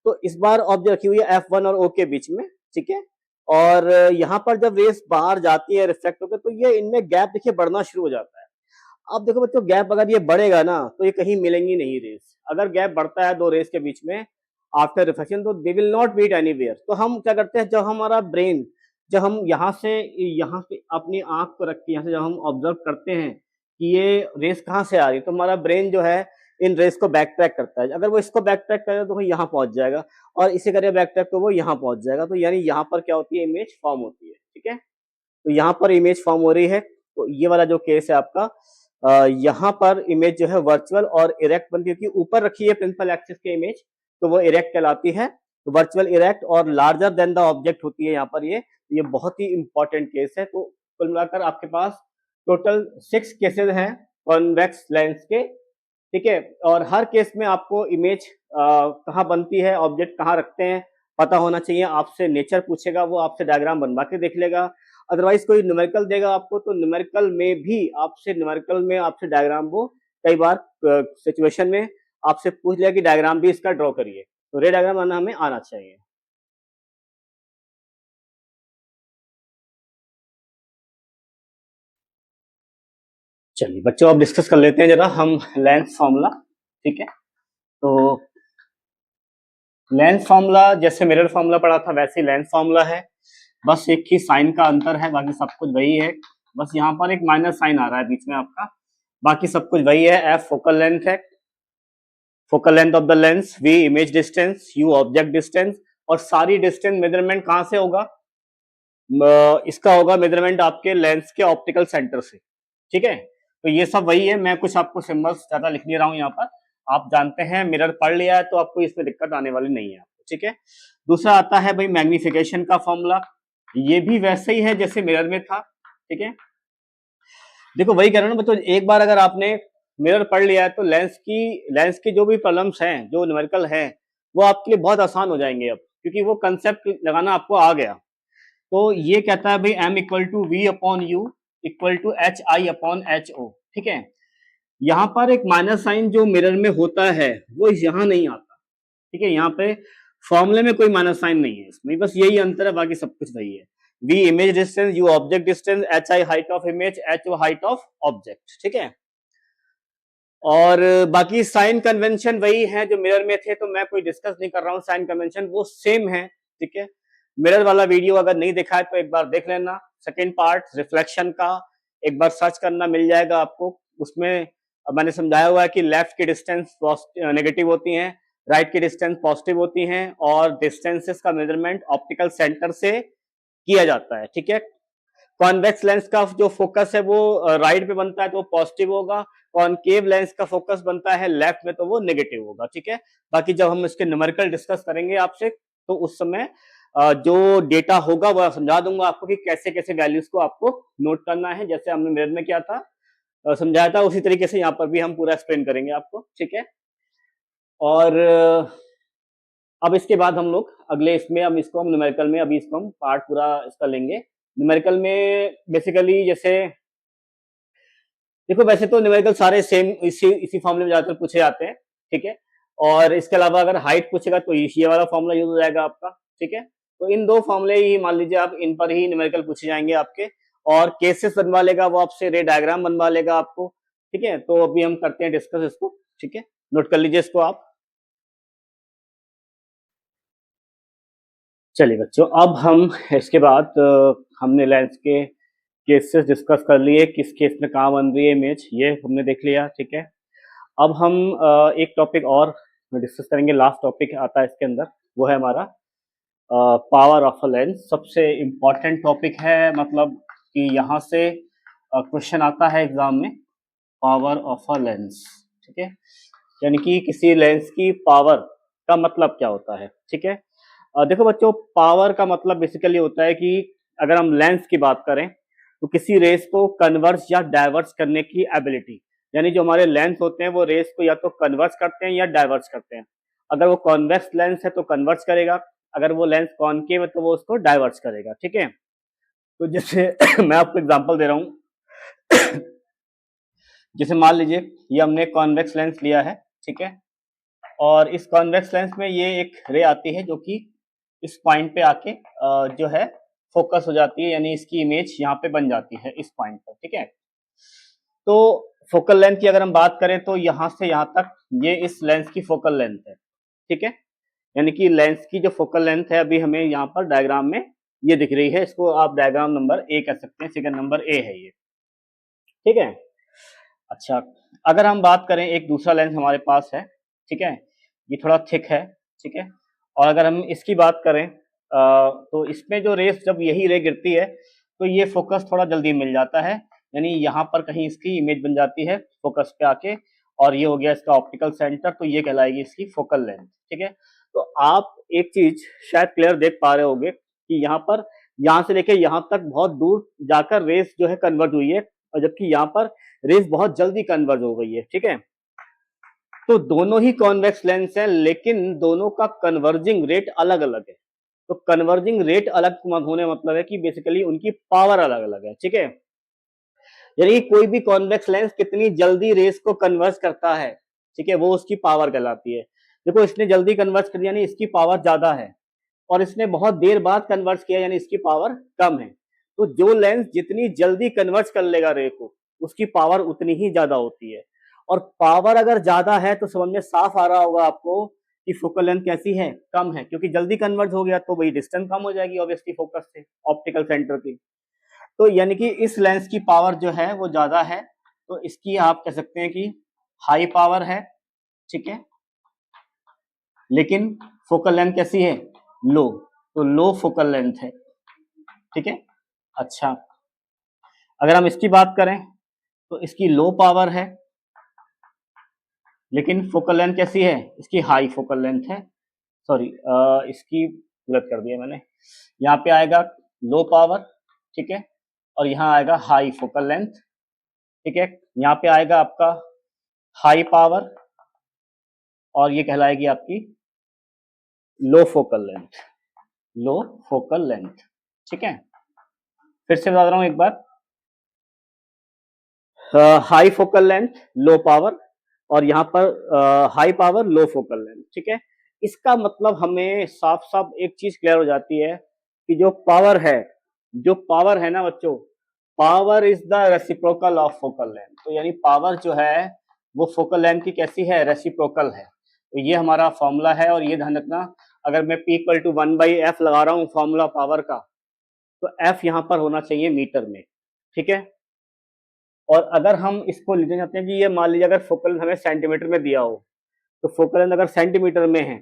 तो इस बार ऑब्जेक्ट रखी हुई है f1 और o के बीच में, ठीक है। और यहाँ पर जब रेस बाहर जाती है रिफ्लेक्ट होकर, तो ये इनमें गैप देखिए बढ़ना शुरू हो जाता है। अब देखो बच्चों, गैप अगर ये बढ़ेगा ना तो ये कहीं मिलेंगी नहीं रेस। अगर गैप बढ़ता है दो रेस के बीच में आफ्टर रिफ्लेक्शन, तो they will not meet anywhere. तो हम क्या करते हैं, जब हमारा ब्रेन, जब हम यहाँ से अपनी आंख को रख के यहाँ से जब हम ऑब्जर्व करते हैं कि ये रेस कहाँ से आ रही है, तो हमारा ब्रेन जो है इन रेस को बैक ट्रैक करता है। अगर वो इसको बैक ट्रैक करेगा तो वो यहाँ पहुंच जाएगा, और इसे करेगा बैक ट्रैक तो वो यहाँ पहुंच जाएगा। तो यानी यहाँ पर क्या होती है, इमेज फॉर्म होती है। ठीक है, तो यहाँ पर इमेज फॉर्म हो रही है। तो ये वाला जो केस है आपका, यहाँ पर इमेज जो है वर्चुअल और इरेक्ट बनती है, क्योंकि ऊपर रखी है प्रिंसिपल एक्सिस की इमेज, तो वो इरेक्ट कहलाती है। तो वर्चुअल, इरेक्ट और लार्जर देन द ऑब्जेक्ट होती है यहाँ पर। ये बहुत ही इंपॉर्टेंट केस है। तो कुल मिलाकर आपके पास टोटल 6 केसेस हैं कॉन्वेक्स लेंस के। ठीक है, और हर केस में आपको इमेज कहाँ बनती है, ऑब्जेक्ट कहाँ रखते हैं, पता होना चाहिए। आपसे नेचर पूछेगा, वो आपसे डायग्राम बनवा के देख लेगा। अदरवाइज कोई न्यूमेरिकल देगा आपको, तो न्यूमेरिकल में आपसे डायग्राम वो कई बार सिचुएशन में आपसे पूछ लिया कि डायग्राम भी इसका ड्रॉ करिए, तो रे डायग्राम आना हमें आना चाहिए। चलिए बच्चों, अब डिस्कस कर लेते हैं जरा हम लेंस फॉर्मूला। ठीक है, तो लेंस फॉर्मूला जैसे मिरर फॉर्मूला पढ़ा था वैसे ही लेंस फॉर्मूला है, बस एक ही साइन का अंतर है, बाकी सब कुछ वही है। बस यहाँ पर एक माइनस साइन आ रहा है बीच में आपका, बाकी सब कुछ वही है। एफ फोकल लेंथ है, focal length of the lens, V image distance, U object distance. और सारी डिस्टेंस मेजरमेंट कहाँ से होगा, इसका होगा मेजरमेंट आपके लेंस के ऑप्टिकल सेंटर से। ठीक है, तो ये सब वही है। मैं कुछ आपको सिंबल्स ज्यादा लिख नहीं रहा हूँ यहाँ पर, आप जानते हैं, मिरर पढ़ लिया है तो आपको इसमें दिक्कत आने वाली नहीं है आपको। ठीक है, दूसरा आता है भाई मैग्निफिकेशन का फॉर्मूला, ये भी वैसे ही है जैसे मिरर में था। ठीक है, देखो वही कह रहा हूँ ना बच्चों, एक बार अगर आपने मिरर पढ़ लिया है तो लेंस की जो भी प्रॉब्लम्स हैं, जो न्यूमेरिकल हैं, वो आपके लिए बहुत आसान हो जाएंगे अब, क्योंकि वो कंसेप्ट लगाना आपको आ गया। तो ये कहता है भाई m equal to V upon U equal to H I upon H O. ठीक है, यहाँ पर एक माइनस साइन जो मिरर में होता है वो यहाँ नहीं आता। ठीक है, यहाँ पे फॉर्मूले में कोई माइनस साइन नहीं है, इसमें बस यही अंतर है, बाकी सब कुछ वही है। v image distance, u object distance, h i height of image, h o height of object. ठीक है, और बाकी साइन कन्वेंशन वही है जो मिरर में थे, तो मैं कोई डिस्कस नहीं कर रहा हूँ, साइन कन्वेंशन वो सेम है। ठीक है, मिरर वाला वीडियो अगर नहीं देखा है तो एक बार देख लेना, सेकेंड पार्ट रिफ्लेक्शन का एक बार सर्च करना, मिल जाएगा आपको। उसमें मैंने समझाया हुआ है कि लेफ्ट की डिस्टेंस नेगेटिव होती है, राइट की डिस्टेंस पॉजिटिव होती है, और डिस्टेंसेस का मेजरमेंट ऑप्टिकल सेंटर से किया जाता है। ठीक है, कॉन्वेक्स लेंस का जो फोकस है वो राइट पे बनता है तो वो पॉजिटिव होगा, कॉनकेव लेंस का फोकस बनता है लेफ्ट में तो वो नेगेटिव होगा। ठीक है, बाकी जब हम इसके न्यूमेरिकल डिस्कस करेंगे आपसे तो उस समय जो डेटा होगा वो समझा दूंगा आपको कि कैसे कैसे वैल्यूज को आपको नोट करना है, जैसे हमने मिरर में किया था, समझाया था, उसी तरीके से यहाँ पर भी हम पूरा एक्सप्लेन करेंगे आपको। ठीक है, और अब इसके बाद हम लोग अगले इसमें, अब इसको हम न्यूमेरिकल में, अभी इसको हम पार्ट पूरा इसका लेंगे। न्यूमेरिकल में बेसिकली जैसे देखो, वैसे तो न्यूमेरिकल सारे सेम इसी इसी फॉर्मूले में ज्यादातर पूछे जाते हैं। ठीक है, और इसके अलावा अगर हाइट पूछेगा तो ये वाला फॉर्मूला यूज हो जाएगा आपका। ठीक है, तो इन दो फॉर्मूले ही मान लीजिए आप, इन पर ही न्यूमेरिकल पूछे जाएंगे आपके, और केसेस बनवा लेगा वो आपसे, रे डायग्राम बनवा लेगा आपको। ठीक है, तो अभी हम करते हैं डिस्कस इसको। ठीक है, नोट कर लीजिए इसको आप। चलिए बच्चों, अब हम इसके बाद हमने लेंस के केसेस डिस्कस कर लिए, किस केस में कहाँ बन रही है इमेज, ये हमने देख लिया। ठीक है, अब हम एक टॉपिक और डिस्कस करेंगे, लास्ट टॉपिक आता है इसके अंदर, वो है हमारा पावर ऑफ अ लेंस। सबसे इम्पॉर्टेंट टॉपिक है, मतलब कि यहाँ से क्वेश्चन आता है एग्जाम में, पावर ऑफ अ लेंस। ठीक है, यानी कि किसी लेंस की पावर का मतलब क्या होता है। ठीक है, देखो बच्चों, पावर का मतलब बेसिकली होता है कि अगर हम लेंस की बात करें तो किसी रेस को कन्वर्स या डाइवर्स करने की एबिलिटी, यानी जो हमारे लेंस होते हैं वो रेस को या तो कन्वर्स करते हैं या डाइवर्स करते हैं। अगर वो कॉन्वेक्स लेंस है तो कन्वर्स करेगा, अगर वो लेंस कॉनकेव है तो वो उसको डाइवर्स करेगा। ठीक है, तो जैसे मैं आपको एग्जांपल दे रहा हूँ, जैसे मान लीजिए ये हमने कॉन्वेक्स लेंस लिया है। ठीक है, और इस कॉन्वेक्स लेंस में ये एक रे आती है जो कि इस पॉइंट पे आके जो है फोकस हो जाती है, यानी इसकी इमेज यहाँ पे बन जाती है इस पॉइंट पर। ठीक है, तो फोकल लेंथ की अगर हम बात करें तो यहां से यहां तक ये इस लेंस की फोकल लेंथ है, ठीक है। यानी कि लेंस की जो फोकल लेंथ है अभी हमें यहाँ पर डायग्राम में ये दिख रही है, इसको आप डायग्राम नंबर ए कह सकते हैं, फिगर नंबर ए है ये, ठीक है। अच्छा, अगर हम बात करें एक दूसरा लेंस हमारे पास है, ठीक है, ये थोड़ा थिक है, ठीक है, और अगर हम इसकी बात करें तो इसमें जो रेस जब यही रे गिरती है तो ये फोकस थोड़ा जल्दी मिल जाता है, यानी यहाँ पर कहीं इसकी इमेज बन जाती है फोकस पे आके, और ये हो गया इसका ऑप्टिकल सेंटर, तो ये कहलाएगी इसकी फोकल लेंथ, ठीक है। तो आप एक चीज शायद क्लियर देख पा रहे होंगे कि यहाँ पर यहाँ से लेके यहाँ तक बहुत दूर जाकर रेस जो है कन्वर्ज हुई है, और जबकि यहाँ पर रेस बहुत जल्दी कन्वर्ज हो गई है, ठीक है। तो दोनों ही कॉन्वेक्स लेंस हैं, लेकिन दोनों का कन्वर्जिंग रेट अलग अलग है। तो कन्वर्जिंग रेट अलग होने मतलब है कि बेसिकली उनकी पावर अलग अलग है, ठीक है। यानी कोई भी कॉन्वेक्स लेंस कितनी जल्दी रेस को कन्वर्ज करता है, ठीक है, वो उसकी पावर कहलाती है। देखो इसने जल्दी कन्वर्ज कर दिया यानी इसकी पावर ज्यादा है, और इसने बहुत देर बाद कन्वर्ज किया यानी इसकी पावर कम है। तो जो लेंस जितनी जल्दी कन्वर्ज कर लेगा रे को, उसकी पावर उतनी ही ज्यादा होती है। और पावर अगर ज्यादा है तो समझ में साफ आ रहा होगा आपको कि फोकल लेंथ कैसी है, कम है, क्योंकि जल्दी कन्वर्ज हो गया तो वही डिस्टेंस कम हो जाएगी ऑब्वियसली फोकस से, ऑप्टिकल सेंटर की। तो यानी कि इस लेंस की पावर जो है वो ज्यादा है, तो इसकी आप कह सकते हैं कि हाई पावर है, ठीक है, लेकिन फोकल लेंथ कैसी है, लो, तो लो फोकल लेंथ है, ठीक है। अच्छा, अगर हम इसकी बात करें तो इसकी लो पावर है, लेकिन फोकल लेंथ कैसी है, इसकी हाई फोकल लेंथ है, सॉरी इसकी गलत कर दिया मैंने, यहाँ पे आएगा लो पावर, ठीक है, और यहाँ आएगा हाई फोकल लेंथ, ठीक है। यहाँ पे आएगा आपका हाई पावर, और ये कहलाएगी आपकी low focal length, low focal length, ठीक है। फिर से बता रहा हूं एक बार, high focal length, low power, और यहाँ पर high power, low focal length, ठीक है। इसका मतलब हमें साफ साफ एक चीज क्लियर हो जाती है कि जो पावर है ना बच्चों, power is the reciprocal of focal length. तो यानी पावर जो है वो फोकल लेंथ की कैसी है, रेसिप्रोकल है। तो ये हमारा फॉर्मूला है, और ये ध्यान रखना, अगर मैं P इक्वल टू 1/f लगा रहा हूँ फॉर्मूला पावर का, तो f यहाँ पर होना चाहिए मीटर में, ठीक है। और अगर हम इसको लिखना चाहते हैं कि ये मान लीजिए अगर फोकल लेंथ हमें सेंटीमीटर में दिया हो, तो फोकल लेंथ अगर सेंटीमीटर में है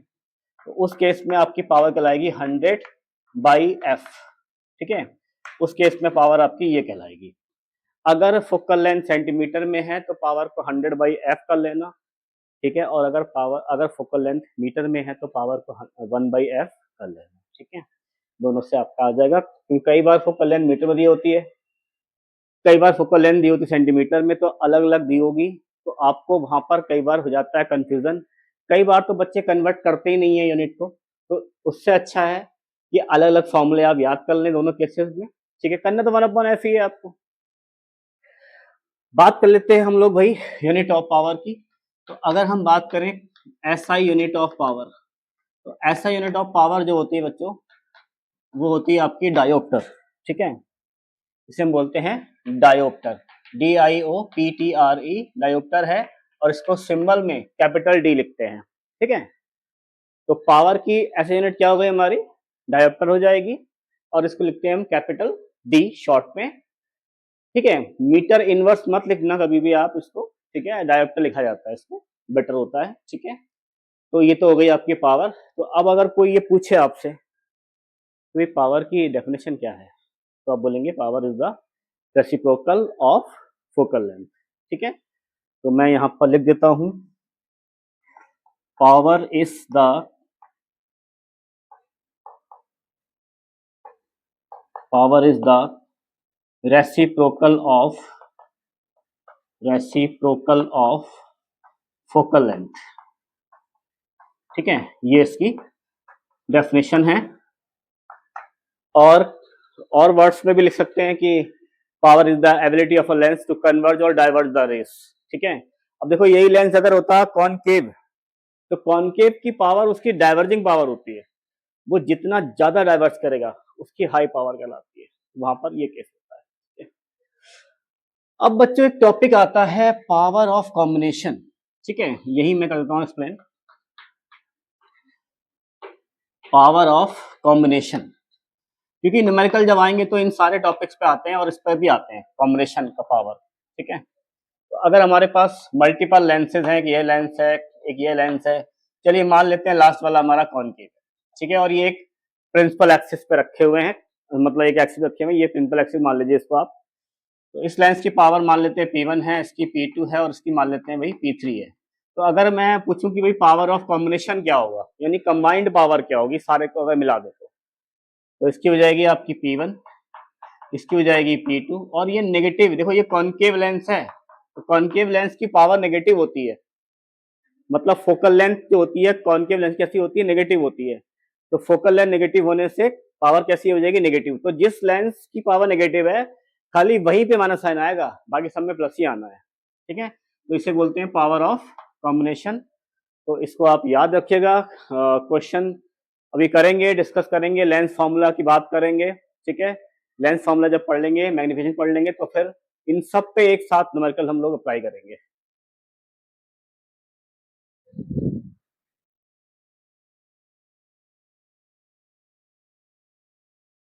तो उस केस में आपकी पावर कहलाएगी 100/f, ठीक है। उस केस में पावर आपकी ये कहलाएगी। अगर फोकल लेंथ सेंटीमीटर में है तो पावर को 100/f कर लेना, ठीक है, और अगर फोकल लेंथ मीटर में है तो पावर को 1/f कर लेना, ठीक है। दोनों से आपका आ जाएगा, क्योंकि कई बार फोकल लेंथ मीटर में दी होती है, कई बार फोकल लेंथ दी होती है सेंटीमीटर में, तो अलग अलग दी होगी, तो आपको वहां पर कई बार हो जाता है कंफ्यूजन। कई बार तो बच्चे कन्वर्ट करते ही नहीं है यूनिट को, तो उससे अच्छा है कि अलग अलग फॉर्मूले आप याद कर लें दोनों केसेस में, ठीक है। करना तो 1/f ही है आपको। बात कर लेते हैं हम लोग भाई यूनिट ऑफ पावर की। तो अगर हम बात करें SI यूनिट ऑफ पावर, तो SI यूनिट ऑफ पावर जो होती है बच्चों, वो होती है आपकी डायोप्टर, ठीक है। इसे हम बोलते हैं डायोप्टर, DIOPTRE, डायोप्टर है, और इसको सिंबल में कैपिटल D लिखते हैं, ठीक है। तो पावर की ऐसे यूनिट क्या हो गई हमारी, डायोप्टर हो जाएगी, और इसको लिखते हैं हम कैपिटल D शॉर्ट में, ठीक है। मीटर इनवर्स मत लिखना कभी भी आप इसको, ठीक है, डायोप्टर लिखा जाता है इसको, बेटर होता है, ठीक है। तो ये तो हो गई आपकी पावर। तो अब अगर कोई ये पूछे आपसे तो ये पावर की डेफिनेशन क्या है, तो आप बोलेंगे power is the reciprocal of focal length, ठीक है। तो मैं यहां पर लिख देता हूं, power is the reciprocal of focal length, ठीक है। ये इसकी डेफिनेशन है। और वर्ड्स में भी लिख सकते हैं कि power is the ability of a lens to converge और डाइवर्ज द रेस, ठीक है। अब देखो यही लेंस अगर होता कॉनकेव, तो कॉनकेव की पावर उसकी डाइवर्जिंग पावर होती है, वो जितना ज्यादा डाइवर्स करेगा उसकी हाई पावर कहलाती है, वहां पर ये केस होता है। अब बच्चों एक टॉपिक आता है पावर ऑफ कॉम्बिनेशन, ठीक है, यही मैं करता हूँ एक्सप्लेन। पावर ऑफ कॉम्बिनेशन, क्योंकि न्यूमेरिकल जब आएंगे तो इन सारे टॉपिक्स पे आते हैं और इस पर भी आते हैं कॉम्बिनेशन का पावर, ठीक है। तो अगर हमारे पास मल्टीपल लेंसेज हैं, एक ये लेंस है, एक ये लेंस है, चलिए मान लेते हैं लास्ट वाला हमारा कॉनकेव, ठीक है, और ये एक प्रिंसिपल एक्सिस पे रखे हुए हैं, मतलब एक एक्सिस रखे हुए हैं, ये प्रिंसिपल एक्सिस मान लीजिए इसको आप। तो इस लेंस की पावर मान लेते हैं P1 है, इसकी P2 है और इसकी मान लेते हैं भाई P3 है। तो अगर मैं पूछूं कि भाई पावर ऑफ कॉम्बिनेशन क्या होगा, यानी कंबाइंड पावर क्या होगी सारे को अगर मिला दे तो इसकी हो जाएगी आपकी P1, इसकी हो जाएगी P2, और ये नेगेटिव, देखो ये कॉनकेव लेंस है, तो कॉनकेव लेंस की पावर नेगेटिव होती है, मतलब फोकल लेंथ जो होती है कॉनकेव लेंस कैसी होती है, नेगेटिव होती है। तो फोकल लेंथ नेगेटिव होने से पावर कैसी हो जाएगी, नेगेटिव। तो जिस लेंस की पावर नेगेटिव है खाली वहीं पे माइनस साइन आएगा, बाकी सब में प्लस ही आना है, ठीक है। तो इसे बोलते हैं पावर ऑफ कॉम्बिनेशन। तो इसको आप याद रखिएगा, क्वेश्चन अभी करेंगे, डिस्कस करेंगे, लेंस फार्मूला की बात करेंगे, ठीक है। लेंस फार्मूला जब पढ़ लेंगे, मैग्निफिकेशन पढ़ लेंगे, तो फिर इन सब पे एक साथ न्यूमेरिकल हम लोग अप्लाई करेंगे।